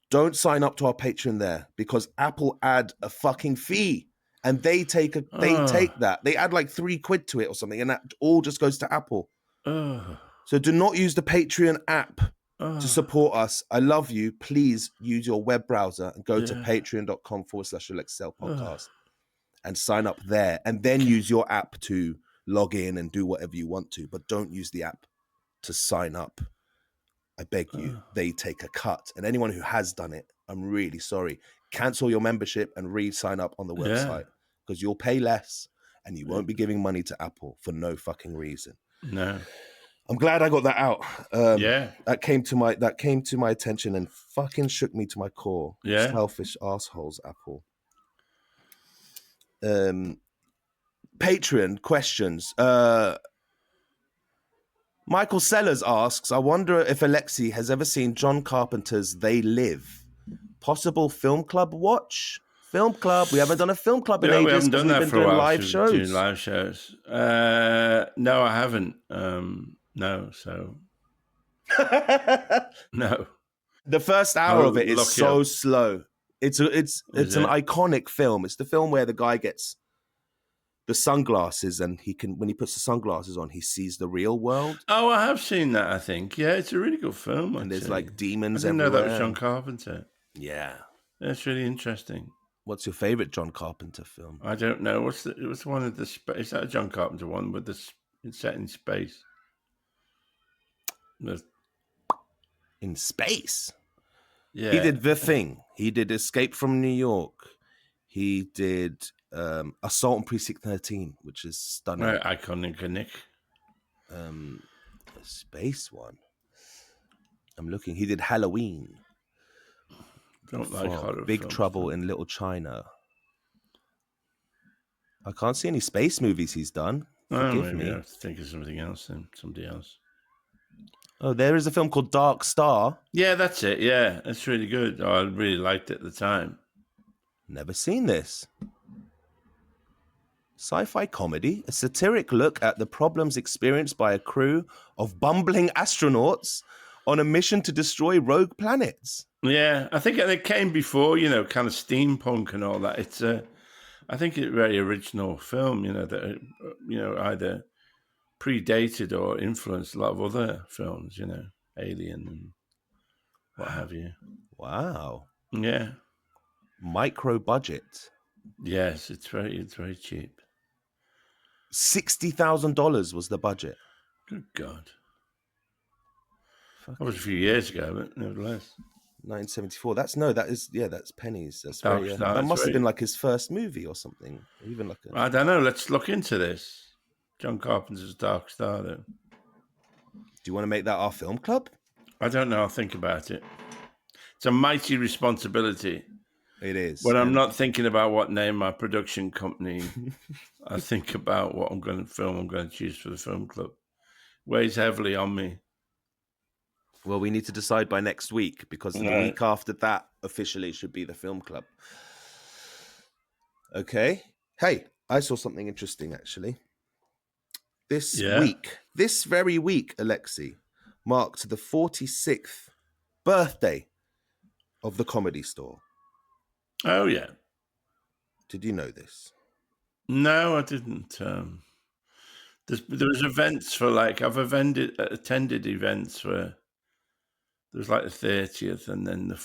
don't sign up to our Patreon there, because Apple add a fucking fee, and they take that. They add like £3 to it or something, and that all just goes to Apple. So do not use the Patreon app to support us. I love you. Please use your web browser and go to patreon.com/alexeisaylepodcast and sign up there, and then use your app to log in and do whatever you want to, but don't use the app to sign up. I beg you. They take a cut. And anyone who has done it, I'm really sorry. Cancel your membership and re-sign up on the website, because you'll pay less and you won't be giving money to Apple for no fucking reason. No. I'm glad I got that out. That came to my attention and fucking shook me to my core. Yeah. Selfish assholes, Apple. Patreon questions. Michael Sellers asks, I wonder if Alexei has ever seen John Carpenter's They Live. Possible film club watch? Film club. We haven't done a film club in ages. We haven't done that for a while. Live shows. Doing live shows. No, I haven't. No, so no. The first hour of it is so slow. It's an iconic film. It's the film where the guy gets the sunglasses, and when he puts the sunglasses on, he sees the real world. Oh, I have seen that, I think. Yeah, it's a really good film. And there's actually. like demons I didn't everywhere. know that was John Carpenter. Yeah. That's really interesting. What's your favorite John Carpenter film? I don't know. It was one of the... Is that a John Carpenter one with it's set in space? In space? Yeah. He did The Thing. He did Escape from New York. He did Assault on Precinct 13, which is stunning. Right, iconic, Nick. A space one. I'm looking. He did Halloween. Don't like horror Big films, Trouble in Little China. I can't see any space movies he's done. Forgive me. I have to think of something else then. Somebody else. Oh, there is a film called Dark Star. Yeah, that's it. Yeah, that's really good. I really liked it at the time. Never seen this. Sci-fi comedy, a satiric look at the problems experienced by a crew of bumbling astronauts on a mission to destroy rogue planets. Yeah, I think it came before, kind of steampunk and all that. It's I think it's a very original film, that either predated or influenced a lot of other films, Alien and what have you. Wow. Yeah. Micro budget. Yes, it's very cheap. $60,000 was the budget. Good God. That was a few years ago, but nevertheless. 1974. That's pennies. That must have been like his first movie or something. Even like I don't know. Let's look into this. John Carpenter's Dark Star, then. Do you want to make that our film club? I don't know. I'll think about it. It's a mighty responsibility. It is. When I'm not thinking about what name my production company, I think about what I'm going to choose for the film club. Weighs heavily on me. Well, we need to decide by next week, because the week after that officially should be the film club. Okay. Hey, I saw something interesting actually. This very week, Alexei, marked the 46th birthday of the Comedy Store. Oh, yeah. Did you know this? No, I didn't. There was events for I've attended events where there was the 30th and then the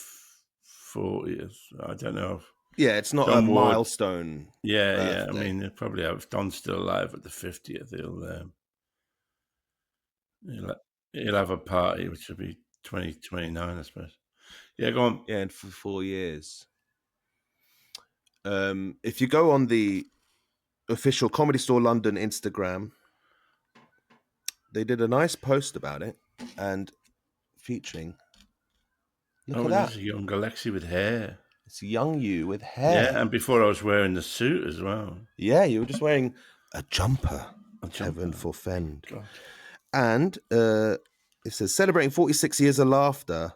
40th. I don't know. Yeah, it's not a milestone. Yeah, birthday. yeah. I mean, they probably have Don's still alive at the 50th. He'll have a party, which will be 2029, I suppose. Yeah, go on. Yeah, and for 4 years. If you go on the official Comedy Store London Instagram, they did a nice post about it and featuring. Look at that. It's a young Alexei with hair. It's a young you with hair. Yeah, and before I was wearing the suit as well. Yeah, you were just wearing a jumper. Heaven forfend. God. And it says, celebrating 46 years of laughter.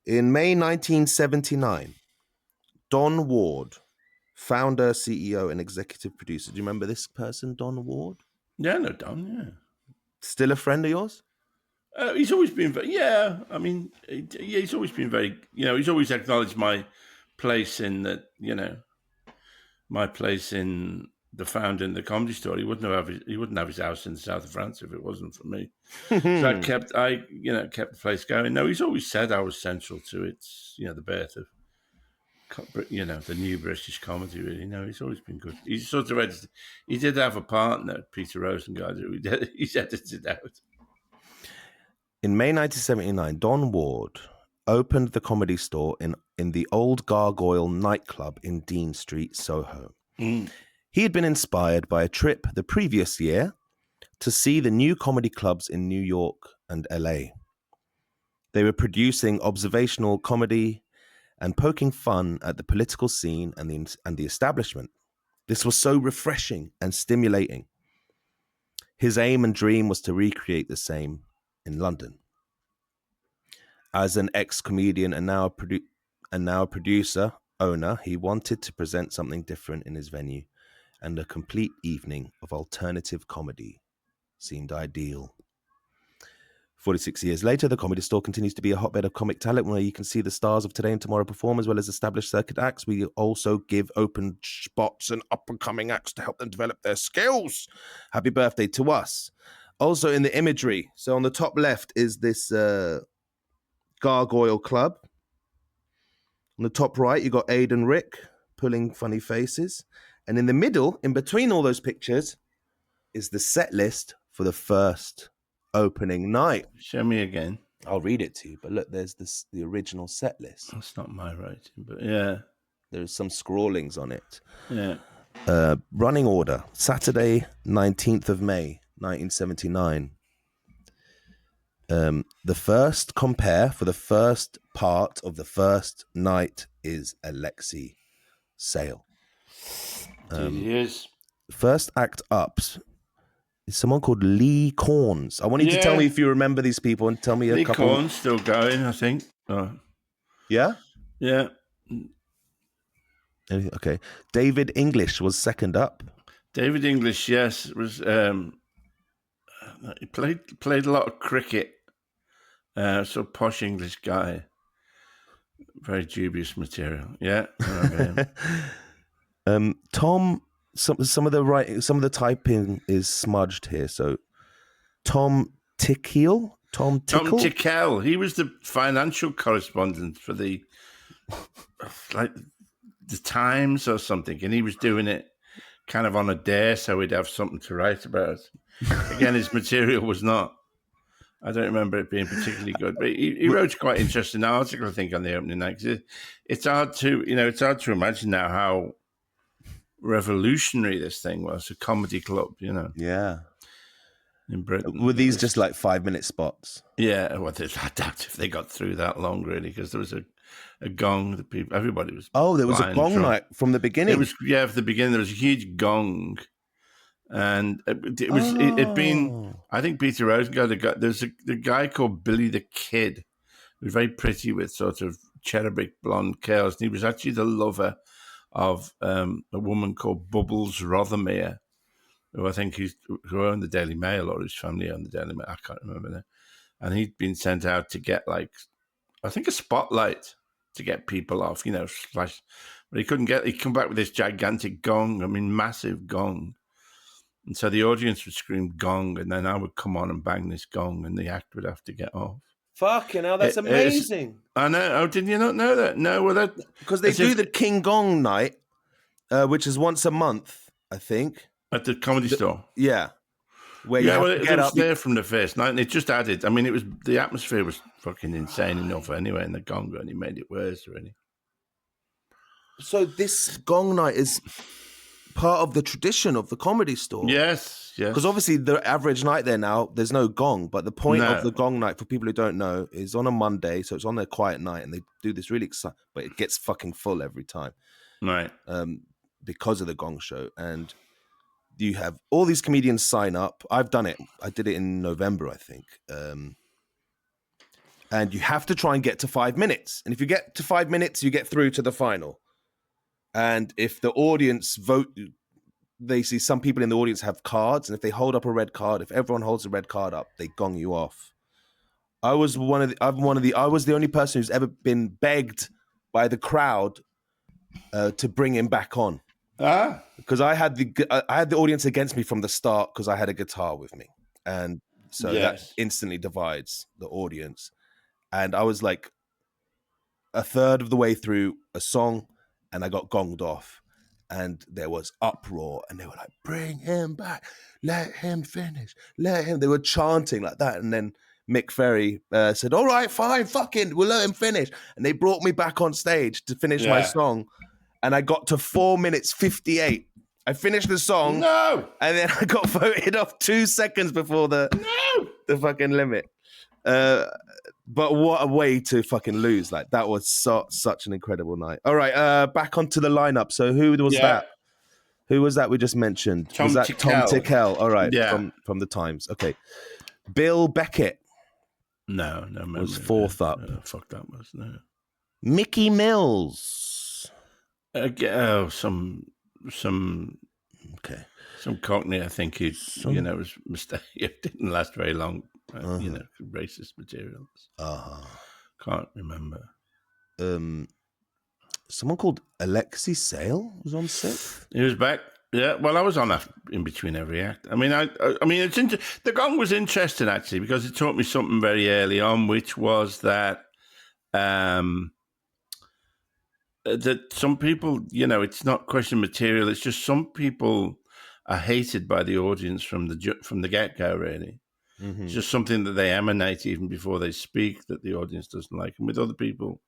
In May 1979, Don Ward, founder, CEO, and executive producer. Do you remember this person, Don Ward? Yeah, no, Don, yeah. Still a friend of yours? He's always been, he's always been very, he's always acknowledged my place in the founding the Comedy Store. He wouldn't have his house in the south of France if it wasn't for me. So I kept the place going. No, he's always said I was central to its, the birth of, the new British comedy. Really, no, he's always been good. He's sort of he did have a partner, Peter Rosengard, who he's edited out. In May 1979, Don Ward opened the Comedy Store in the Old Gargoyle nightclub in Dean Street, Soho. Mm. He had been inspired by a trip the previous year to see the new comedy clubs in New York and LA. They were producing observational comedy and poking fun at the political scene and the establishment. This was so refreshing and stimulating. His aim and dream was to recreate the same in London. As an ex-comedian and now a producer, owner, he wanted to present something different in his venue, and a complete evening of alternative comedy seemed ideal. 46 years later, the Comedy Store continues to be a hotbed of comic talent where you can see the stars of today and tomorrow perform as well as established circuit acts. We also give open spots and up-and-coming acts to help them develop their skills. Happy birthday to us. Also in the imagery, so on the top left is this Gargoyle Club. On the top right, you got Aid and Rick pulling funny faces. And in the middle, in between all those pictures, is the set list for the first opening night. Show me again. I'll read it to you, but look, there's the original set list. That's not my writing, but yeah. There's some scrawlings on it. Yeah. Running order, Saturday, 19th of May, 1979. The first compare for the first part of the first night is Alexei Sale. First act up is someone called Lee Corns. I want you to tell me if you remember these people and tell me a couple. Lee Corns still going, I think. Oh. Yeah? Yeah. Okay. David English was second up. David English, yes, was he played a lot of cricket. Sort of posh English guy. Very dubious material. Yeah. I remember him. Tom. Some of the typing is smudged here. So, Tom Tickell. Tom Tickell. He was the financial correspondent for the Times or something, and he was doing it kind of on a dare, so he'd have something to write about. Again, his material was not. I don't remember it being particularly good, but he wrote quite an interesting article, I think, on the opening night. It's hard to imagine now how revolutionary this thing was, a comedy club, Yeah. In Britain. Were these just like 5-minute spots? Yeah, well, I doubt if they got through that long, really, because there was a gong that everybody was. Oh, there was a gong night from the beginning. From the beginning, there was a huge gong. And it'd been, I think Peter Rosengard, there's the guy called Billy the Kid, who was very pretty with sort of cherubic blonde curls. And he was actually the lover of a woman called Bubbles Rothermere, who I think who owned the Daily Mail, or his family owned the Daily Mail. I can't remember now. And he'd been sent out to get a spotlight to get people off, but he couldn't he'd come back with this gigantic gong, massive gong. And so the audience would scream gong, and then I would come on and bang this gong, and the act would have to get off. Fucking hell, that's amazing. I know. Oh, did you not know that? No, well, because they do the King Gong night, which is once a month, I think. At the Comedy Store. Yeah. Where it was there from the first night, and it just added. It was the atmosphere was fucking insane enough anyway, and the gong only made it worse, really. So this Gong night is part of the tradition of the Comedy Store. Yes. Because obviously the average night there now, there's no gong, but the point of the Gong night, for people who don't know, is on a Monday, so it's on their quiet night, and they do this really exciting, but it gets fucking full every time. Right. Because of the Gong show. And you have all these comedians sign up. I've done it. I did it in November, I think. And you have to try and get to 5 minutes. And if you get to 5 minutes, you get through to the final. And if the audience vote, they see some people in the audience have cards, and if they hold up a red card, if everyone holds a red card up, they gong you off. I was the only person who's ever been begged by the crowd to bring him back on. Because I had the audience against me from the start because I had a guitar with me, and so that instantly divides the audience. And I was like a third of the way through a song, and I got gonged off, and there was uproar, and they were like, "Bring him back, let him finish, let him." They were chanting like that, and then Mick Ferry said, "All right, fine, fucking, we'll let him finish." And they brought me back on stage to finish my song, and I got to 4 minutes 58. I finished the song, and then I got voted off 2 seconds before the fucking limit. But what a way to fucking lose! Like that was such an incredible night. All right, back onto the lineup. So who was that? Who was that we just mentioned? Tom was that Tickell. Tom Tickell? All right, from the Times. Okay, Bill Beckett. No, was fourth up. Fuck that was no. Mickey Mills. Some Cockney. I think was mistake. It didn't last very long. racist materials. Can't remember. Someone called Alexei Sale was on set. He was back. Yeah, well, I was on in between every act. I mean, it's the Gong was interesting actually because it taught me something very early on, which was that that some people, it's not question material. It's just some people are hated by the audience from the get-go. Really, it's just something that they emanate even before they speak that the audience doesn't like. And with other people,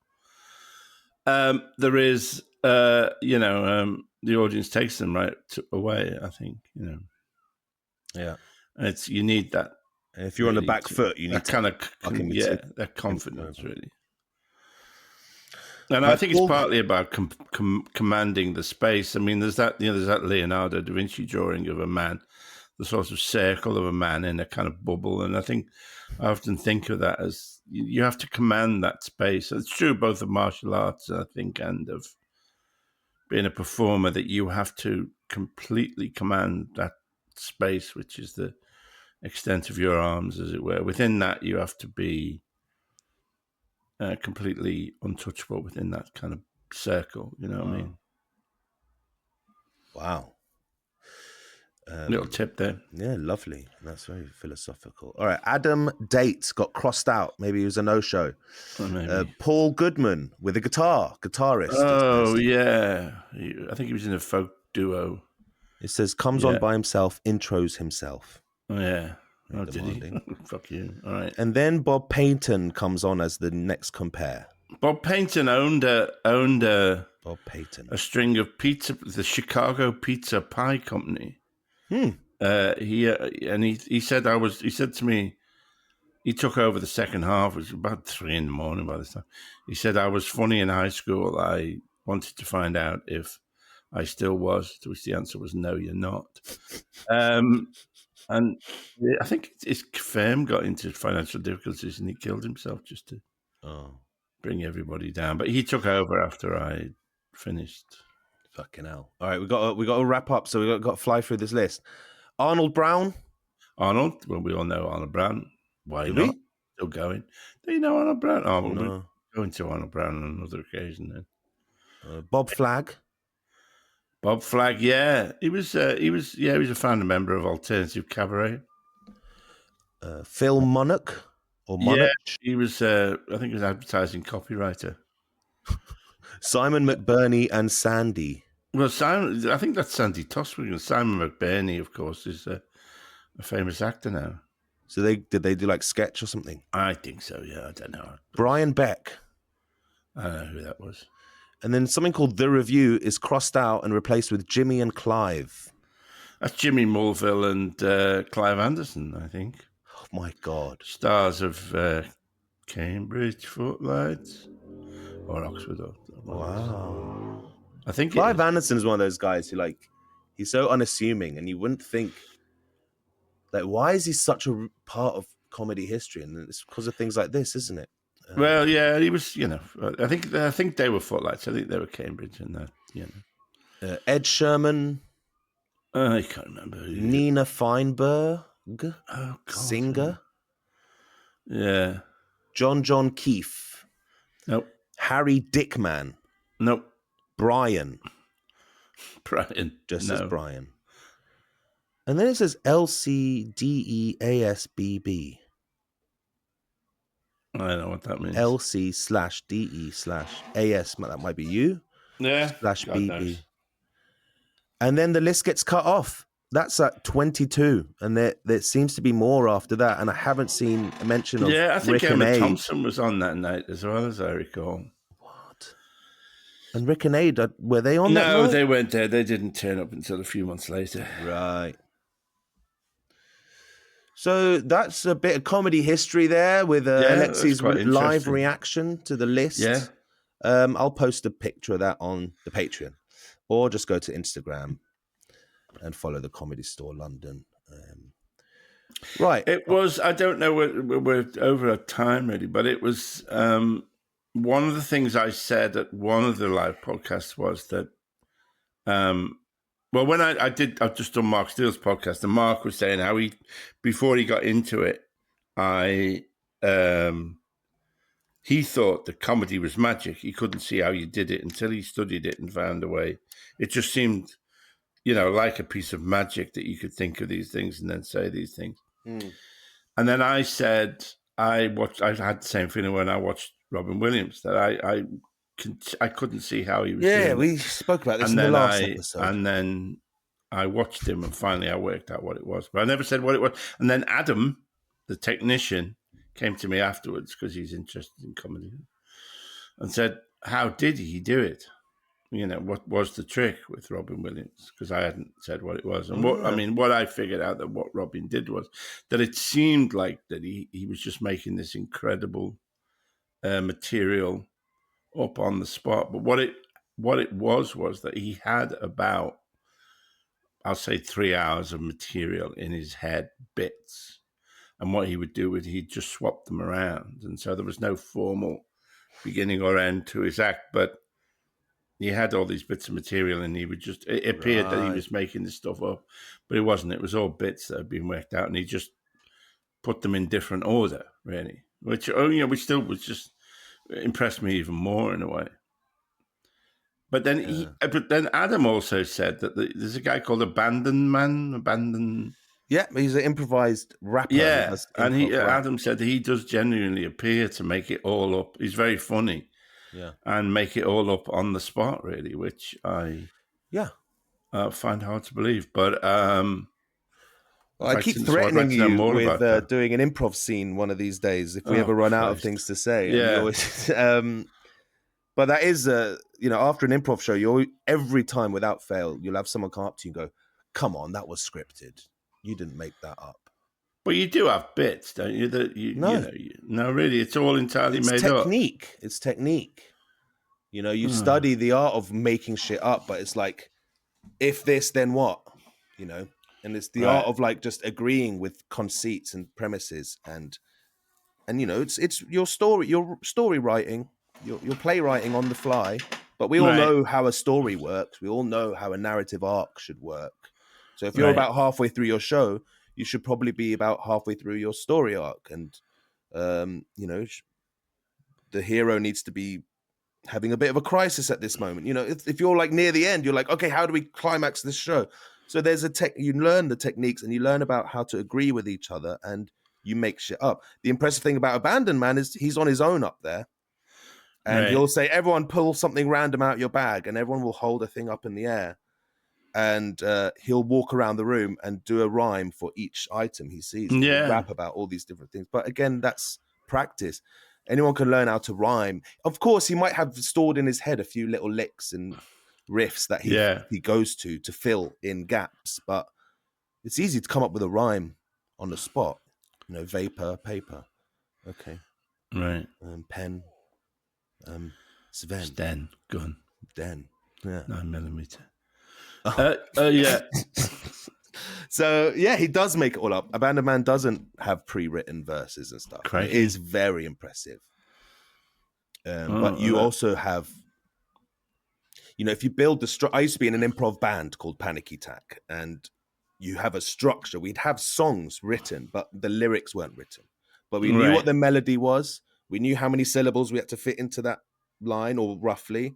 there is, the audience takes them right away. I think, Yeah, it's you need that. And if you're on the back foot, you need that that confidence really. And I think it's partly about commanding the space. I mean, there's that Leonardo da Vinci drawing of a man, the sort of circle of a man in a kind of bubble. And I often think of that as you have to command that space. It's true both of martial arts, I think, and of being a performer, that you have to completely command that space, which is the extent of your arms, as it were. Within that, you have to be completely untouchable within that kind of circle. You know what I mean? Wow. Little tip there. Yeah, lovely. That's very philosophical. All right, Adam Dates got crossed out. Maybe he was a no-show. Paul Goodman with a guitarist. Oh, yeah. I think he was in a folk duo. It says, comes on by himself, intros himself. Oh, yeah. Oh, did he? Fuck you. All right. And then Bob Payton comes on as the next compare. Bob Payton owned Bob Payton, a string of the Chicago Pizza Pie Company. He said he said to me, he took over the second half. It was about 3 a.m. by this time. He said, I was funny in high school. I wanted to find out if I still was, to which the answer was no, you're not. And I think his firm got into financial difficulties and he killed himself just to bring everybody down. But he took over after I finished. Fucking hell. All right, we got to wrap up, so we got to fly through this list. Arnold Brown. Well, we all know Arnold Brown. Why not? Still going. Do you know Arnold Brown? Oh, well, we're going to Arnold Brown on another occasion then. Bob Flagg. Bob Flagg, yeah. He was a founder member of Alternative Cabaret. Phil Monarch or Monarch? Yeah, he was, I think he was advertising copywriter. Simon McBurney and Sandy. Well, I think that's Sandy Toswig. Simon McBurney, of course, is a famous actor now. So did they do like sketch or something? I think so, yeah. I don't know. Brian Beck. I don't know who that was. And then something called The Review is crossed out and replaced with Jimmy and Clive. That's Jimmy Mulville and Clive Anderson, I think. Oh, my God. Stars of Cambridge Footlights or Oxford. Wow. I think Clive Anderson is one of those guys who, he's so unassuming and you wouldn't think, why is he such a part of comedy history? And it's because of things like this, isn't it? Well, yeah, he was, I think they were Footlights. I think they were Cambridge and that, Ed Sherman. I can't remember. Nina Feinberg. Singer. Yeah. John Keefe. Nope. Harry Dickman. Nope. Brian. Just as Brian. And then it says LCDEASBB. I don't know what that means. LC/DE/AS. That might be you. Yeah. /BB. And then the list gets cut off. That's at 22. And there seems to be more after that. And I haven't seen a mention of I think Rick Emma and Aid. Thompson was on that night as well, as I recall. What? And Rick and Aid, were they on that night? No, they weren't there. They didn't turn up until a few months later. Right. So that's a bit of comedy history there with Alexei's live reaction to the list. Yeah. I'll post a picture of that on the Patreon or just go to Instagram and follow the Comedy Store London. Right. It was, I don't know, we're over a time really, but it was one of the things I said at one of the live podcasts was that, well, when I've just done Mark Steele's podcast, and Mark was saying how before he got into it, he thought that comedy was magic. He couldn't see how you did it until he studied it and found a way. It just seemed, like a piece of magic that you could think of these things and then say these things. Mm. And then I said, I had the same feeling when I watched Robin Williams, that I couldn't see how he was doing it. We spoke about this in the last episode. And then I watched him, and finally I worked out what it was. But I never said what it was. And then Adam, the technician, came to me afterwards because he's interested in comedy and said, how did he do it? What was the trick with Robin Williams? Because I hadn't said what it was. And what I figured out that what Robin did was that it seemed like that he was just making this incredible material up on the spot. But what it was that he had about, I'll say, 3 hours of material in his head, bits. And what he would do is he'd just swap them around. And so there was no formal beginning or end to his act, but he had all these bits of material, and he would just, it appeared that he was making this stuff up, but it wasn't. It was all bits that had been worked out, and he just put them in different order, really, which still was just impressed me even more in a way. But then then Adam also said that there's a guy called Abandon. Yeah, he's an improvised rapper. Yeah, and Adam said he does genuinely appear to make it all up. He's very funny. Yeah, and make it all up on the spot, really, which I find hard to believe. But I keep threatening you with doing an improv scene one of these days if we ever run out of things to say. Yeah. Always, but that is, after an improv show, every time without fail, you'll have someone come up to you and go, "Come on, that was scripted. You didn't make that up." But you do have bits, don't you? No, really, it's all entirely made up. It's technique. You study the art of making shit up, but it's like, if this, then what? And it's the art of just agreeing with conceits and premises, and it's your story writing, your playwriting on the fly. But we all know how a story works. We all know how a narrative arc should work. So if you're about halfway through your show, you should probably be about halfway through your story arc. And, the hero needs to be having a bit of a crisis at this moment. If you're near the end, you're like, okay, how do we climax this show? So there's you learn the techniques, and you learn about how to agree with each other, and you make shit up. The impressive thing about Abandon Man is he's on his own up there. And he'll say, everyone pull something random out your bag, and everyone will hold a thing up in the air. And he'll walk around the room and do a rhyme for each item he sees. He'll rap about all these different things. But again, that's practice. Anyone can learn how to rhyme. Of course, he might have stored in his head a few little licks and riffs that he goes to fill in gaps. But it's easy to come up with a rhyme on the spot. Vapor, paper. Okay. Right. Pen. Sven. Sten. Gun. Den. Yeah. 9mm. Yeah. So he does make it all up. Abandoned Man doesn't have pre-written verses and stuff. It is very impressive. But you also have, if you build the I used to be in an improv band called Panic Attack, and you have a structure. We'd have songs written, but the lyrics weren't written. But we knew what the melody was. We knew how many syllables we had to fit into that line, or roughly.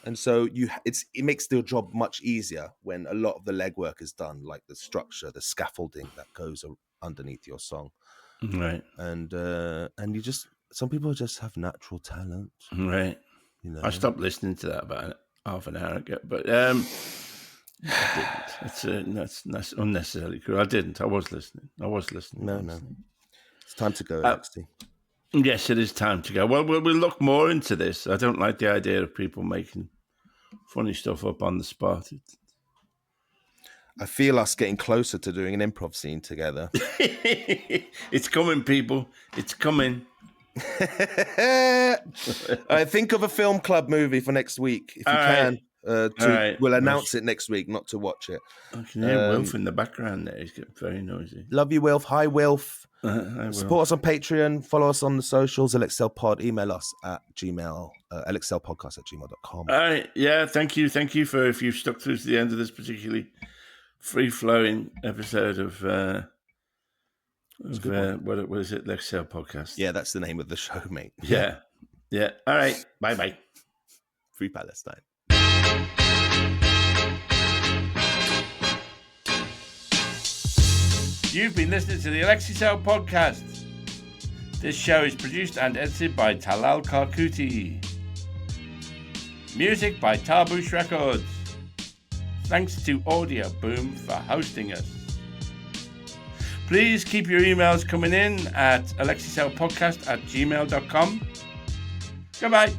And so it makes the job much easier when a lot of the legwork is done, like the structure, the scaffolding that goes underneath your song. Right. And some people just have natural talent. Right. I stopped listening to that about half an hour ago, but I didn't. That's unnecessarily cruel. I didn't. I was listening. No. It's time to go, Alexei. Yes, it is time to go. Well, we'll look more into this. I don't like the idea of people making funny stuff up on the spot. I feel us getting closer to doing an improv scene together. It's coming, people. It's coming. I think of a film club movie for next week, if you can. We'll announce it next week, not to watch it. I can hear Wilf in the background there. He's getting very noisy. Love you, Wilf. Hi, Wilf. Support us on Patreon. Follow us on the socials. alexeilpod. Email us at gmail. alexeilpodcast@gmail.com. All right. Yeah. Thank you. Thank you for if you've stuck through to the end of this particularly free-flowing episode of What is it? Alexei Podcast. Yeah, that's the name of the show, mate. Yeah. All right. Bye. Free Palestine. You've been listening to the Alexei and Talal Podcast. This show is produced and edited by Talal Karkuti. Music by Tarbush Records. Thanks to Audio Boom for hosting us. Please keep your emails coming in at alexeisaylepodcast@gmail.com. Goodbye.